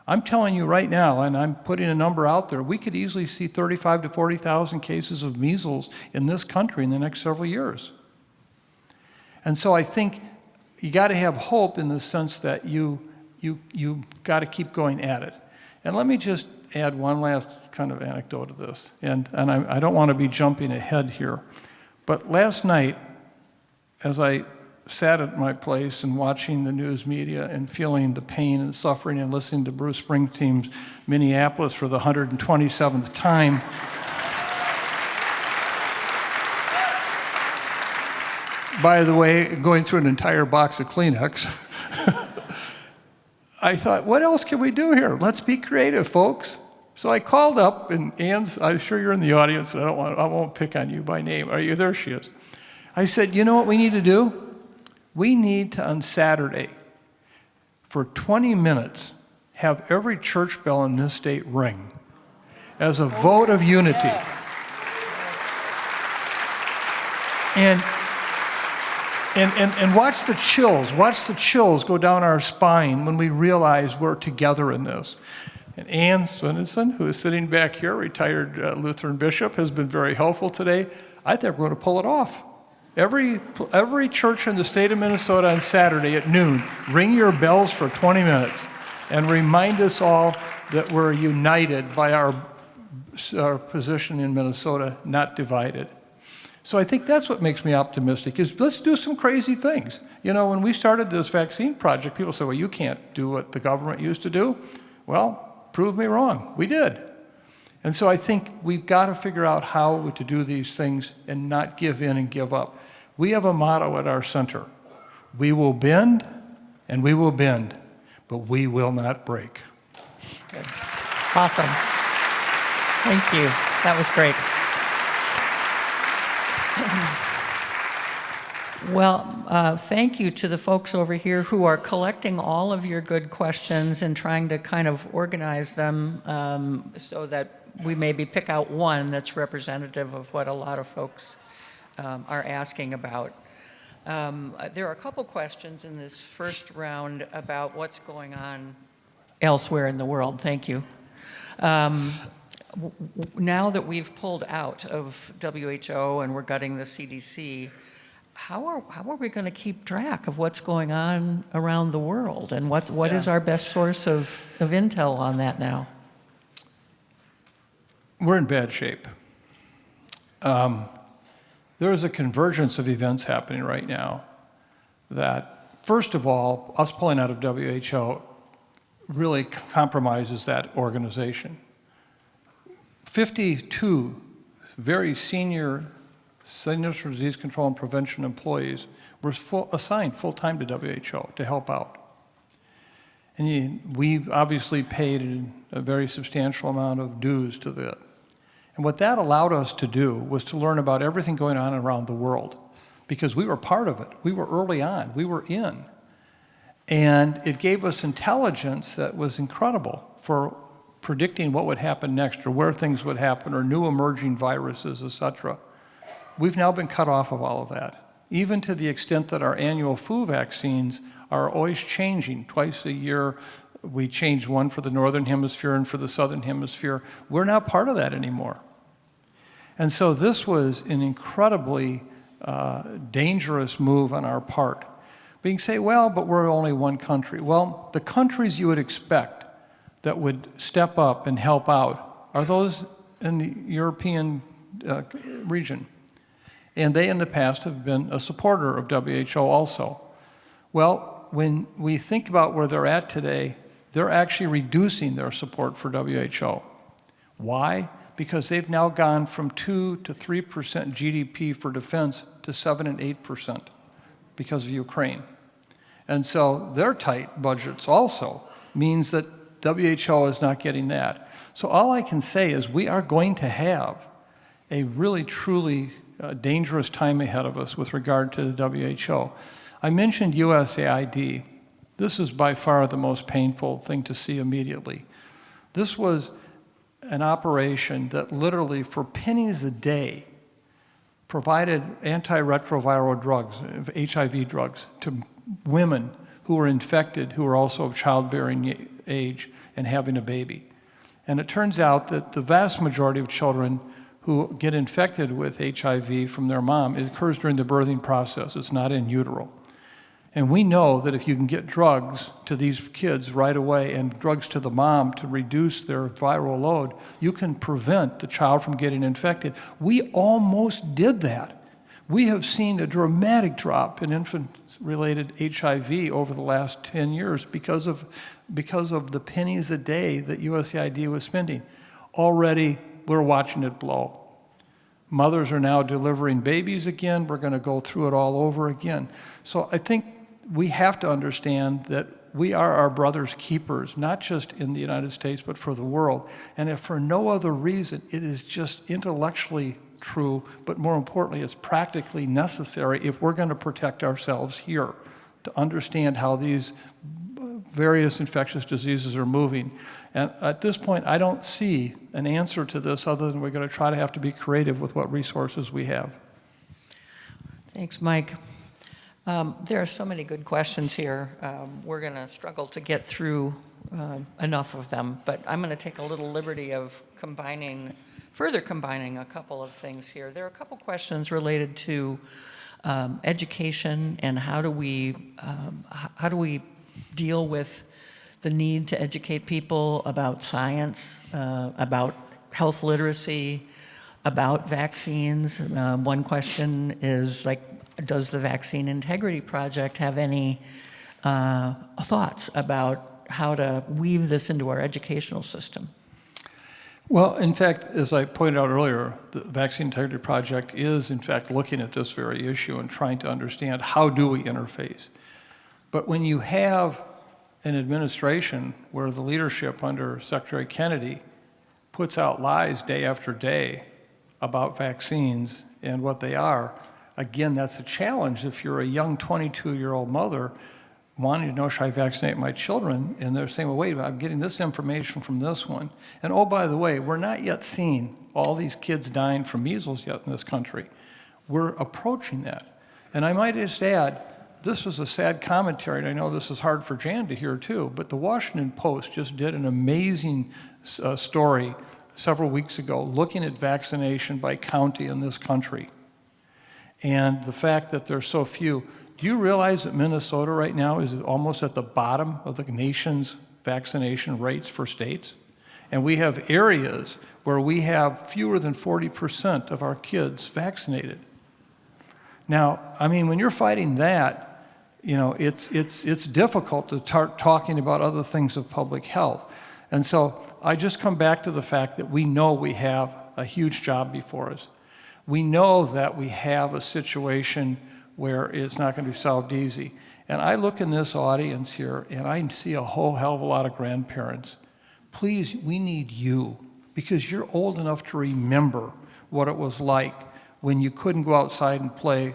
E: I'm telling you right now, and I'm putting a number out there, we could easily see 35 to 40,000 cases of measles in this country in the next several years. And so I think you got to have hope in the sense that you got to keep going at it. And let me just add one last kind of anecdote to this. And I don't want to be jumping ahead here. But last night, as I sat at my place and watching the news media and feeling the pain and suffering and listening to Bruce Springsteen's Minneapolis for the 127th time, by the way, going through an entire box of Kleenex, I thought, what else can we do here? Let's be creative, folks. So I called up, and Ann's, I'm sure you're in the audience, and I won't pick on you by name. Are you there? She is. I said, you know what we need to do? We need to, on Saturday, for 20 minutes, have every church bell in this state ring as a vote of unity. And watch the chills go down our spine when we realize we're together in this. And Ann Swenson, who is sitting back here, retired Lutheran bishop, has been very helpful today. I think we're going to pull it off. Every church in the state of Minnesota on Saturday at noon, ring your bells for 20 minutes and remind us all that we're united by our position in Minnesota, not divided. So I think that's what makes me optimistic, is let's do some crazy things. You know, when we started this vaccine project, people said, well, you can't do what the government used to do. Well, prove me wrong. We did. And so I think we've got to figure out how to do these things and not give in and give up. We have a motto at our center. We will bend and we will bend, but we will not break.
D: Good. Awesome. Thank you. That was great. Well, thank you to the folks over here who are collecting all of your good questions and trying to kind of organize them so that we maybe pick out one that's representative of what a lot of folks are asking about. There are a couple questions in this first round about what's going on elsewhere in the world. Thank you. Now that we've pulled out of WHO and we're gutting the CDC, how are we going to keep track of what's going on around the world? And what is our best source of intel on that now?
E: We're in bad shape. There is a convergence of events happening right now that, first of all, us pulling out of WHO really compromises that organization. 52 very senior Centers for Disease Control and Prevention employees were assigned full-time to WHO to help out. And we obviously paid a very substantial amount of dues to that. And what that allowed us to do was to learn about everything going on around the world, because we were part of it. We were early on. We were in. And it gave us intelligence that was incredible for predicting what would happen next, or where things would happen, or new emerging viruses, et cetera. We've now been cut off of all of that, even to the extent that our annual flu vaccines are always changing. Twice a year, we change one for the northern hemisphere and for the southern hemisphere. We're not part of that anymore. And so this was an incredibly dangerous move on our part. But you can say, well, but we're only one country. Well, the countries you would expect that would step up and help out are those in the European region. And they in the past have been a supporter of WHO also. Well, when we think about where they're at today, they're actually reducing their support for WHO. Why? Because they've now gone from 2 to 3% GDP for defense to 7 and 8% because of Ukraine. And so their tight budgets also means that WHO is not getting that. So all I can say is we are going to have a really, truly dangerous time ahead of us with regard to the WHO. I mentioned USAID. This is by far the most painful thing to see immediately. This was an operation that literally, for pennies a day, provided antiretroviral drugs, HIV drugs, to women who were infected, who were also of childbearing age and having a baby. And it turns out that the vast majority of children who get infected with HIV from their mom, it occurs during the birthing process. It's not in utero. And we know that if you can get drugs to these kids right away and drugs to the mom to reduce their viral load, you can prevent the child from getting infected. We almost did that. We have seen a dramatic drop in infant-related HIV over the last 10 years because of the pennies a day that USAID was spending. Already, we're watching it blow. Mothers are now delivering babies again. We're going to go through it all over again. So I think we have to understand that we are our brother's keepers, not just in the United States, but for the world. And if for no other reason, it is just intellectually true, but more importantly, it's practically necessary if we're going to protect ourselves here, to understand how these various infectious diseases are moving. And at this point, I don't see an answer to this other than we're going to try to have to be creative with what resources we have.
D: Thanks, Mike. There are so many good questions here. We're going to struggle to get through enough of them, but I'm going to take a little liberty of further combining a couple of things here. There are a couple questions related to education and how do we deal with the need to educate people about science, about health literacy, about vaccines. One question is, like, does the Vaccine Integrity Project have any thoughts about how to weave this into our educational system?
E: Well, in fact, as I pointed out earlier, the Vaccine Integrity Project is, in fact, looking at this very issue and trying to understand how do we interface. But when you have an administration where the leadership under Secretary Kennedy puts out lies day after day about vaccines and what they are, again, that's a challenge if you're a young 22-year-old mother wanting to know, should I vaccinate my children? And they're saying, well, wait, I'm getting this information from this one. And oh, by the way, we're not yet seeing all these kids dying from measles yet in this country. we're approaching that. And I might just add, this was a sad commentary, and I know this is hard for Jan to hear too, but the Washington Post just did an amazing story several weeks ago looking at vaccination by county in this country. And the fact that there's so few. Do you realize that Minnesota right now is almost at the bottom of the nation's vaccination rates for states? And we have areas where we have fewer than 40% of our kids vaccinated. Now, I mean, when you're fighting that, you know, it's difficult to start talking about other things of public health. And so I just come back to the fact that we know we have a huge job before us. We know that we have a situation where it's not going to be solved easy. And I look in this audience here, and I see a whole hell of a lot of grandparents. Please, we need you, because you're old enough to remember what it was like when you couldn't go outside and play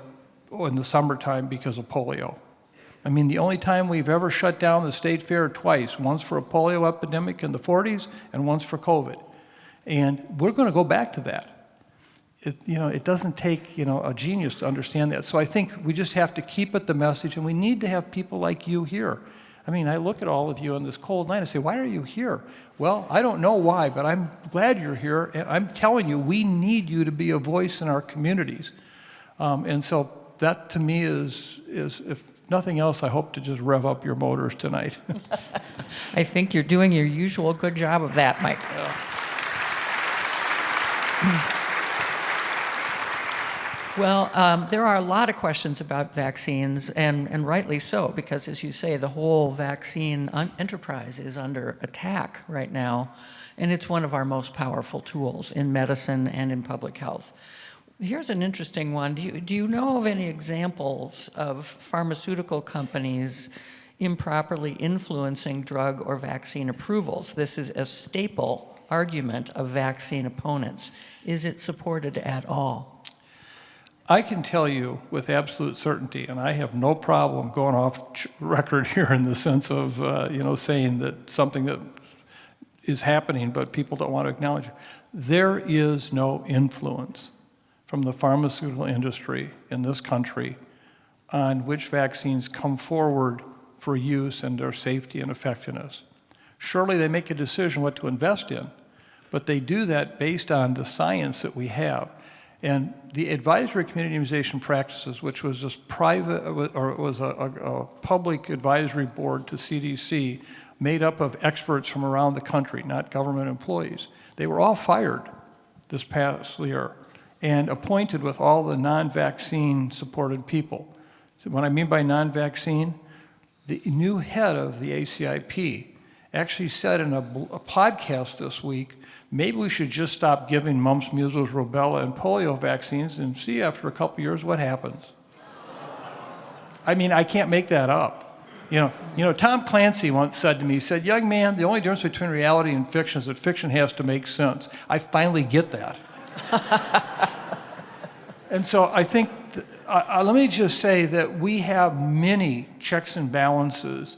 E: in the summertime because of polio. I mean, the only time we've ever shut down the state fair twice, once for a polio epidemic in the 40s and once for COVID. And we're going to go back to that. It doesn't take, a genius to understand that. So I think we just have to keep it the message, and we need to have people like you here. I mean, I look at all of you on this cold night and say, why are you here? Well, I don't know why, but I'm glad you're here, and I'm telling you, we need you to be a voice in our communities. And so that, to me, is if nothing else, I hope to just rev up your motors tonight.
D: I think you're doing your usual good job of that, Mike. Well, there are a lot of questions about vaccines, and rightly so, because as you say, the whole vaccine enterprise is under attack right now, and it's one of our most powerful tools in medicine and in public health. Here's an interesting one. Do you know of any examples of pharmaceutical companies improperly influencing drug or vaccine approvals? This is a staple argument of vaccine opponents. Is it supported at all?
E: I can tell you with absolute certainty, and I have no problem going off record here in the sense of, saying that something that is happening, but people don't want to acknowledge it. There is no influence from the pharmaceutical industry in this country on which vaccines come forward for use and their safety and effectiveness. Surely they make a decision what to invest in, but they do that based on the science that we have. And the Advisory Committee Immunization Practices, which was just private, or it was a public advisory board to CDC, made up of experts from around the country, not government employees. They were all fired this past year and appointed with all the non-vaccine supported people. So what I mean by non-vaccine, the new head of the ACIP actually said in a podcast this week, maybe we should just stop giving mumps, measles, rubella, and polio vaccines and see after a couple years what happens. I mean, I can't make that up. Tom Clancy once said to me, he said, young man, the only difference between reality and fiction is that fiction has to make sense. I finally get that. And so I think, let me just say that we have many checks and balances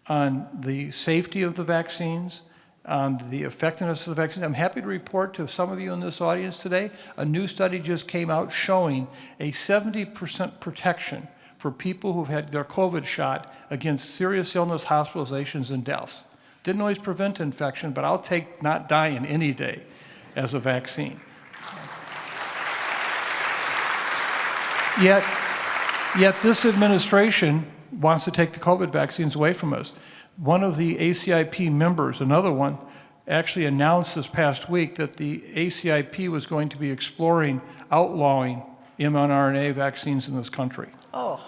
E: on the safety of the vaccines, on the effectiveness of the vaccine. I'm happy to report to some of you in this audience today, a new study just came out showing a 70% protection for people who've had their COVID shot against serious illness, hospitalizations, and deaths. Didn't always prevent infection, but I'll take not dying any day as a vaccine. Yet this administration wants to take the COVID vaccines away from us. One of the ACIP members, another one, actually announced this past week that the ACIP was going to be exploring outlawing mRNA vaccines in this country.
D: Oh.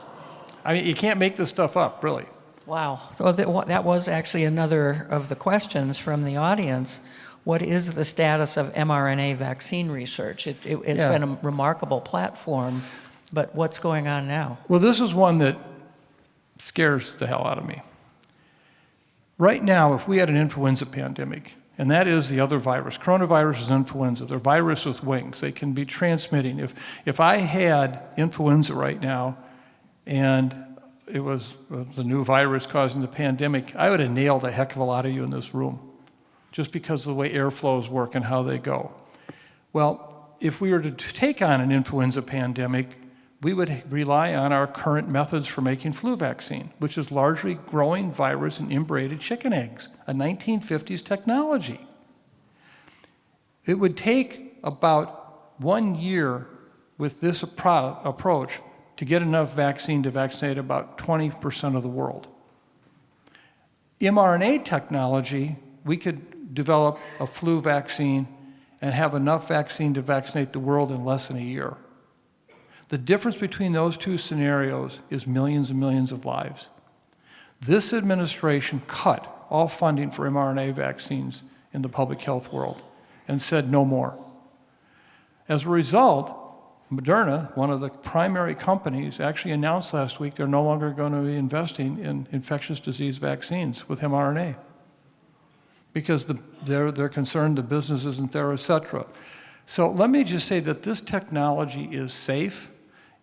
E: I mean, you can't make this stuff up, really.
D: Wow. So that was actually another of the questions from the audience. What is the status of mRNA vaccine research? It's been a remarkable platform, but what's going on now?
E: Well, this is one that scares the hell out of me. Right now, if we had an influenza pandemic, and that is the other virus, coronavirus is influenza, they're virus with wings, they can be transmitting. If I had influenza right now, and it was the new virus causing the pandemic, I would have nailed a heck of a lot of you in this room, just because of the way airflows work and how they go. Well, if we were to take on an influenza pandemic, we would rely on our current methods for making flu vaccine, which is largely growing virus in inbreeded chicken eggs, a 1950s technology. It would take about 1 year with this approach to get enough vaccine to vaccinate about 20% of the world. mRNA technology, we could develop a flu vaccine and have enough vaccine to vaccinate the world in less than a year. The difference between those two scenarios is millions and millions of lives. This administration cut all funding for mRNA vaccines in the public health world and said no more. As a result, Moderna, one of the primary companies, actually announced last week they're no longer going to be investing in infectious disease vaccines with mRNA because they're concerned the business isn't there, et cetera. So let me just say that this technology is safe.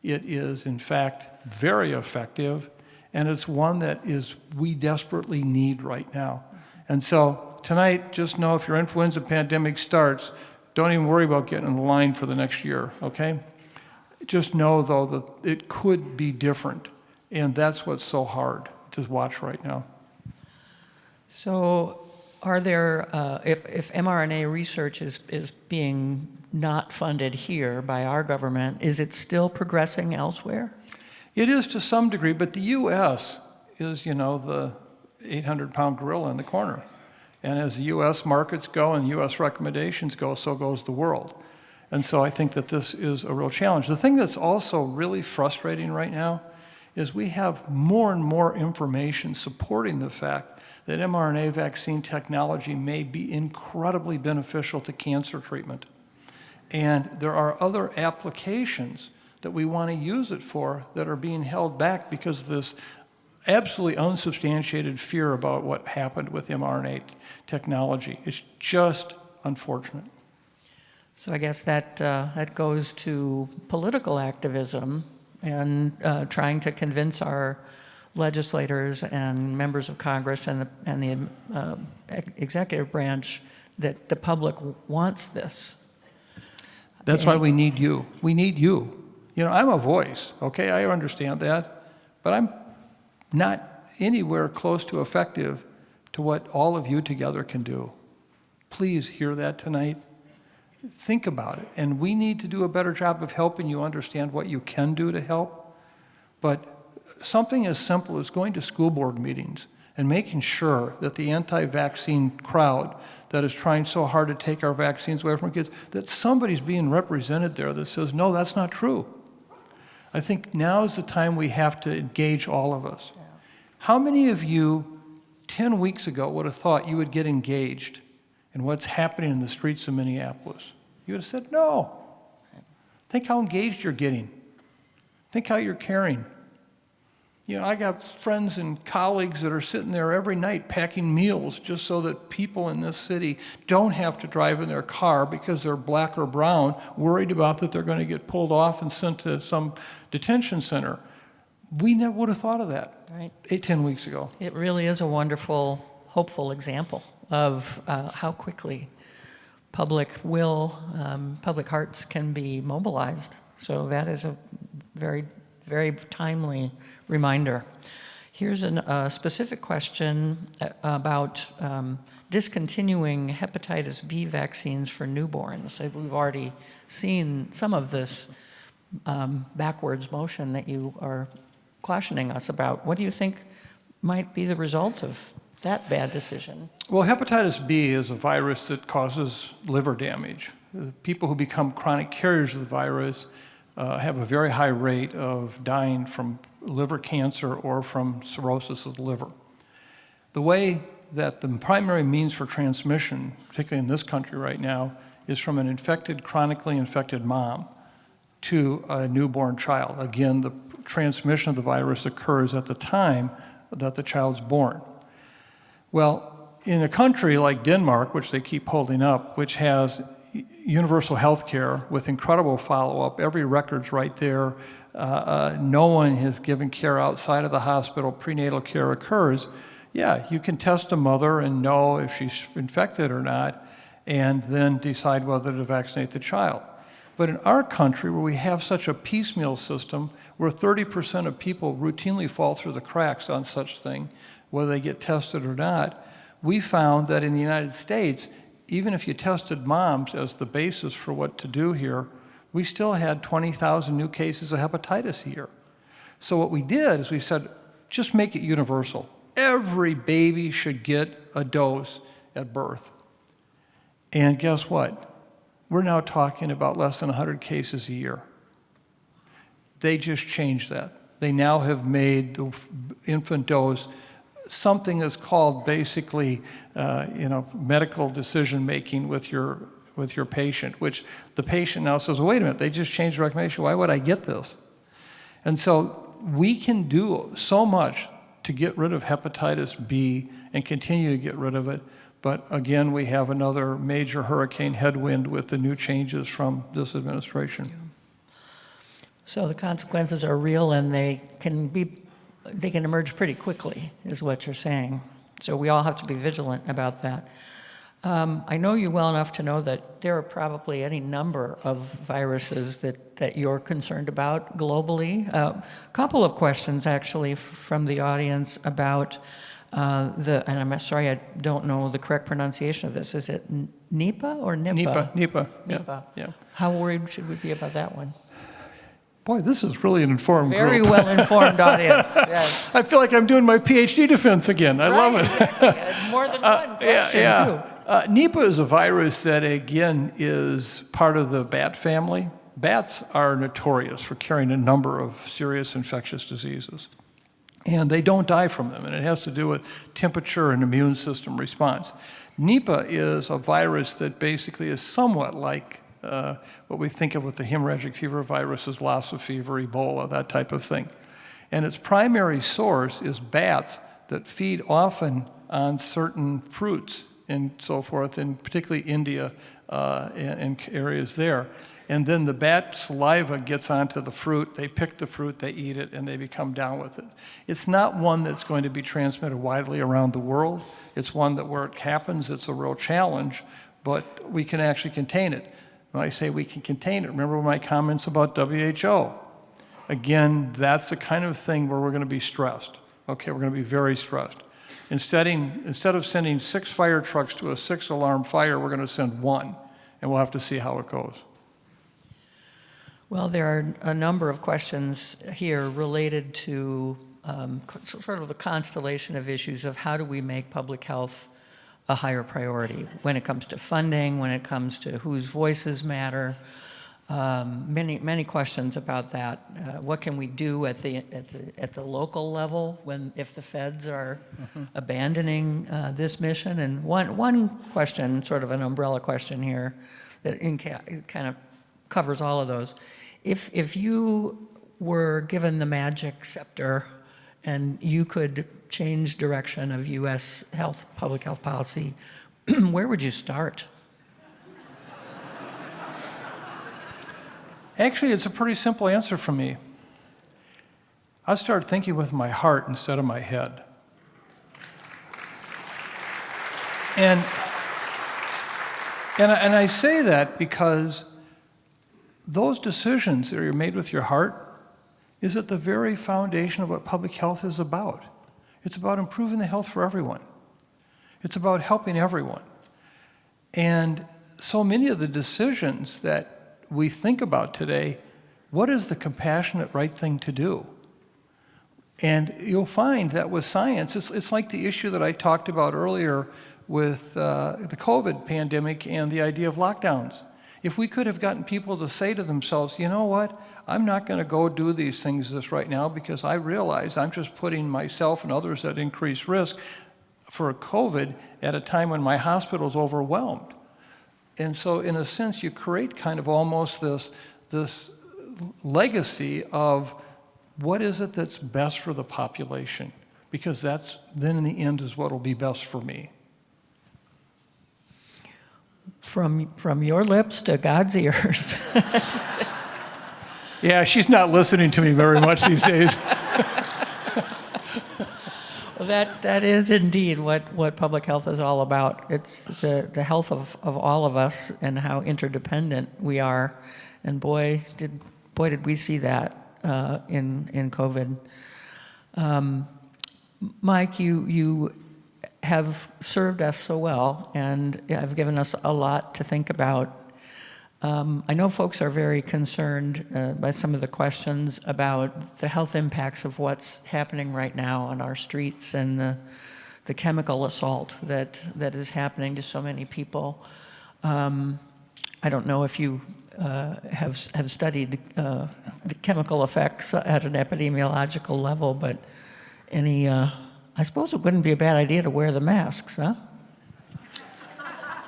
E: It is, in fact, very effective, and it's one that we desperately need right now. And so tonight, just know if your influenza pandemic starts, don't even worry about getting in the line for the next year, okay? Just know, though, that it could be different, and that's what's so hard to watch right now.
D: So are there, if mRNA research is being not funded here by our government, is it still progressing elsewhere?
E: It is to some degree, but the U.S. is, the 800-pound gorilla in the corner. And as the U.S. markets go and U.S. recommendations go, so goes the world. And so I think that this is a real challenge. The thing that's also really frustrating right now is we have more and more information supporting the fact that mRNA vaccine technology may be incredibly beneficial to cancer treatment. And there are other applications that we want to use it for that are being held back because of this absolutely unsubstantiated fear about what happened with mRNA technology. It's just unfortunate.
D: So I guess that goes to political activism and trying to convince our legislators and members of Congress and the executive branch that the public wants this.
E: That's why we need you. We need you. I'm a voice, okay? I understand that. But I'm not anywhere close to effective to what all of you together can do. Please hear that tonight. Think about it. And we need to do a better job of helping you understand what you can do to help. But something as simple as going to school board meetings and making sure that the anti-vaccine crowd that is trying so hard to take our vaccines away from kids, that somebody's being represented there that says, no, that's not true. I think now is the time we have to engage all of us. Yeah. How many of you 10 weeks ago would have thought you would get engaged in what's happening in the streets of Minneapolis? You would have said, no. Think how engaged you're getting. Think how you're caring. I got friends and colleagues that are sitting there every night packing meals just so that people in this city don't have to drive in their car because they're black or brown, worried about that they're going to get pulled off and sent to some detention center. We never would have thought of that 10 weeks ago.
D: It really is a wonderful, hopeful example of how quickly public hearts can be mobilized. So that is a very, very timely reminder. Here's a specific question about discontinuing hepatitis B vaccines for newborns. We've already seen some of this backwards motion that you are cautioning us about. What do you think might be the result of that bad decision?
E: Well, hepatitis B is a virus that causes liver damage. People who become chronic carriers of the virus have a very high rate of dying from liver cancer or from cirrhosis of the liver. The way that the primary means for transmission, particularly in this country right now, is from an infected, chronically infected mom to a newborn child. Again, the transmission of the virus occurs at the time that the child's born. Well, in a country like Denmark, which they keep holding up, which has universal health care with incredible follow-up, every record's right there, no one has given care outside of the hospital, prenatal care occurs, yeah, you can test a mother and know if she's infected or not, and then decide whether to vaccinate the child. But in our country, where we have such a piecemeal system, where 30% of people routinely fall through the cracks on such thing, whether they get tested or not, we found that in the United States, even if you tested moms as the basis for what to do here, we still had 20,000 new cases of hepatitis a year. So what we did is we said, just make it universal. Every baby should get a dose at birth. And guess what? We're now talking about less than 100 cases a year. They just changed that. They now have made the infant dose something that's called basically, medical decision-making with your patient, which the patient now says, well, wait a minute, they just changed the recommendation. Why would I get this? And so we can do so much to get rid of hepatitis B and continue to get rid of it. But again, we have another major hurricane headwind with the new changes from this administration.
D: So the consequences are real, and they can emerge pretty quickly, is what you're saying. So we all have to be vigilant about that. I know you well enough to know that there are probably any number of viruses that you're concerned about globally. A couple of questions, actually, from the audience about and I'm sorry, I don't know the correct pronunciation of this. Is it Nipah or Nipah?
E: Nipah.
D: Nipah.
E: Yeah.
D: How worried should we be about that one?
E: Boy, this is really an informed
D: Very
E: group.
D: well-informed audience, yes.
E: I feel like I'm doing my PhD defense again. I love it.
D: Exactly. More than one question, too.
E: Nipah is a virus that, again, is part of the bat family. Bats are notorious for carrying a number of serious infectious diseases. And they don't die from them, and it has to do with temperature and immune system response. Nipah is a virus that basically is somewhat like what we think of with the hemorrhagic fever viruses, Lassa fever, Ebola, that type of thing. And its primary source is bats that feed often on certain fruits and so forth, in particularly India and areas there. And then the bat saliva gets onto the fruit, they pick the fruit, they eat it, and they become down with it. It's not one that's going to be transmitted widely around the world. It's one that where it happens, it's a real challenge, but we can actually contain it. When I say we can contain it, remember my comments about WHO. Again, that's the kind of thing where we're going to be stressed. Okay, we're going to be very stressed. Instead of sending 6 fire trucks to a 6-alarm fire, we're going to send 1, and we'll have to see how it goes.
D: Well, there are a number of questions here related to sort of the constellation of issues of how do we make public health a higher priority when it comes to funding, when it comes to whose voices matter. Many questions about that. What can we do at the local level if the feds are abandoning this mission? And one question, sort of an umbrella question here, that kind of covers all of those. If you were given the magic scepter and you could change direction of U.S. public health policy, where would you start?
E: Actually, it's a pretty simple answer for me. I start thinking with my heart instead of my head. And I say that because those decisions that are made with your heart is at the very foundation of what public health is about. It's about improving the health for everyone. It's about helping everyone. And so many of the decisions that we think about today, what is the compassionate right thing to do? And you'll find that with science, it's like the issue that I talked about earlier with the COVID pandemic and the idea of lockdowns. If we could have gotten people to say to themselves, you know what, I'm not going to go do these things right now because I realize I'm just putting myself and others at increased risk for COVID at a time when my hospital is overwhelmed. And so in a sense, you create kind of almost this legacy of what is it that's best for the population? Because that's then in the end is what will be best for me.
D: From your lips to God's ears.
E: Yeah, she's not listening to me very much these days.
D: Well, that is indeed what public health is all about. It's the health of all of us and how interdependent we are. And boy, did we see that in COVID. Mike, you have served us so well and have given us a lot to think about. I know folks are very concerned by some of the questions about the health impacts of what's happening right now on our streets and the chemical assault that is happening to so many people. I don't know if you have studied the chemical effects at an epidemiological level, but I suppose it wouldn't be a bad idea to wear the masks, huh?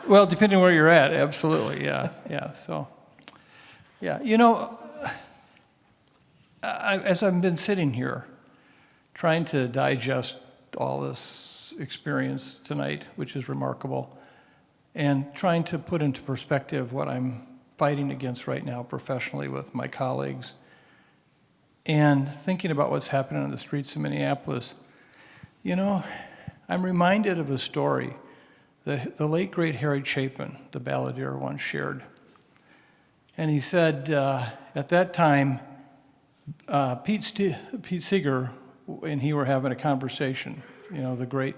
E: Well, depending on where you're at, absolutely, yeah. So, yeah, you know, as I've been sitting here trying to digest all this experience tonight, which is remarkable, and trying to put into perspective what I'm fighting against right now professionally with my colleagues, and thinking about what's happening on the streets of Minneapolis, you know, I'm reminded of a story that the late, great Harry Chapin, the balladeer, once shared. And he said, at that time, Pete Seeger and he were having a conversation, you know, the great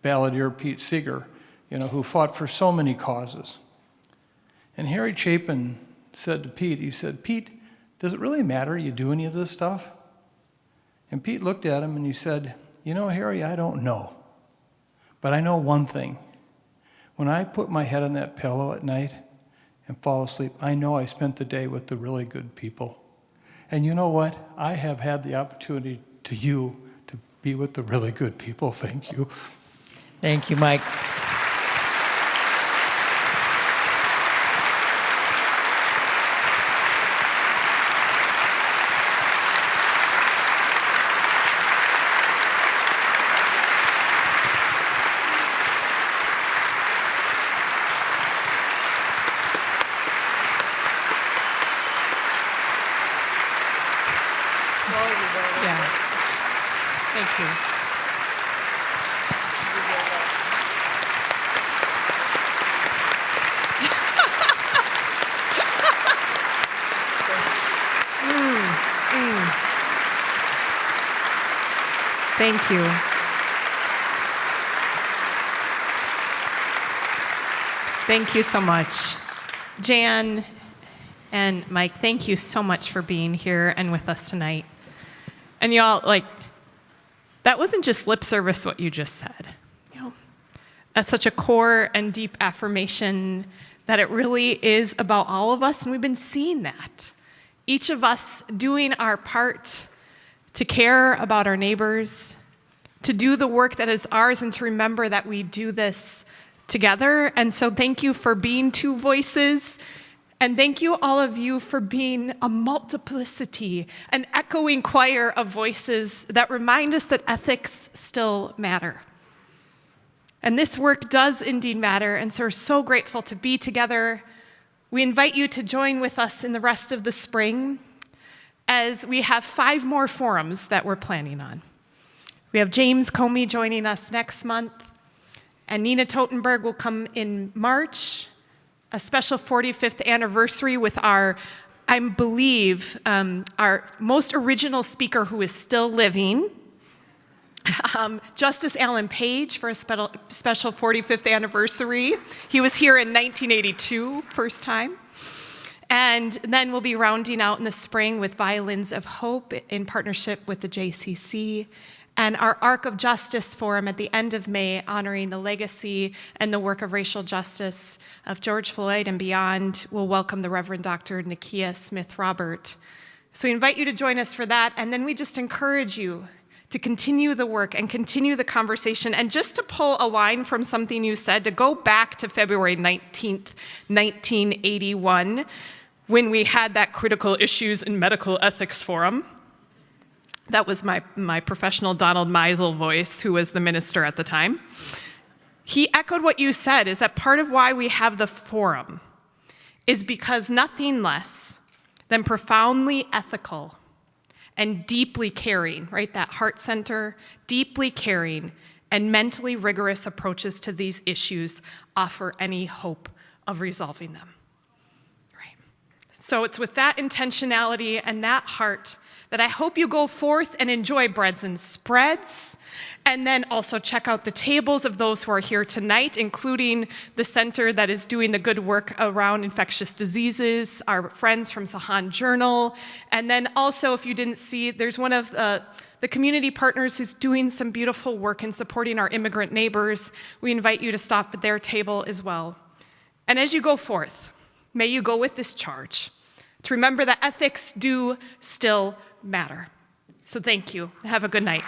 E: balladeer Pete Seeger, you know, who fought for so many causes. And Harry Chapin said to Pete, he said, "Pete, does it really matter you do any of this stuff?" And Pete looked at him and he said, "You know, Harry, I don't know. But I know one thing. When I put my head on that pillow at night and fall asleep, I know I spent the day with the really good people. And you know what? I have had the opportunity to be with the really good people. Thank you."
D: Thank you, Mike.
A: Yeah. Thank you. Thank you. Thank you so much. Jan and Mike, thank you so much for being here and with us tonight. And y'all, like, that wasn't just lip service what you just said. You know, that's such a core and deep affirmation that it really is about all of us, and we've been seeing that. Each of us doing our part to care about our neighbors, to do the work that is ours, and to remember that we do this together. And so thank you for being two voices. And thank you, all of you, for being a multiplicity, an echoing choir of voices that remind us that ethics still matter. And this work does indeed matter, and so we're so grateful to be together. We invite you to join with us in the rest of the spring as we have 5 more forums that we're planning on. We have James Comey joining us next month, and Nina Totenberg will come in March, a special 45th anniversary with our, I believe, our most original speaker who is still living, Justice Alan Page, for a special 45th anniversary. He was here in 1982, first time. And then we'll be rounding out in the spring with Violins of Hope in partnership with the JCC, and our Arc of Justice Forum at the end of May, honoring the legacy and the work of racial justice of George Floyd and beyond. We'll welcome the Reverend Dr. Nakia Smith-Robert. So we invite you to join us for that, and then we just encourage you to continue the work and continue the conversation. And just to pull a line from something you said, to go back to February 19th, 1981, when we had that Critical Issues in Medical Ethics Forum. That was my professional Donald Meisel voice, who was the minister at the time. He echoed what you said, is that part of why we have the forum is because nothing less than profoundly ethical and deeply caring, right, that heart center, deeply caring and mentally rigorous approaches to these issues offer any hope of resolving them. So it's with that intentionality and that heart that I hope you go forth and enjoy breads and spreads, and then also check out the tables of those who are here tonight, including the center that is doing the good work around infectious diseases, our friends from Sahan Journal, and then also, if you didn't see, there's one of the community partners who's doing some beautiful work in supporting our immigrant neighbors. We invite you to stop at their table as well. And as you go forth, may you go with this charge to remember that ethics do still matter. So thank you. Have a good night.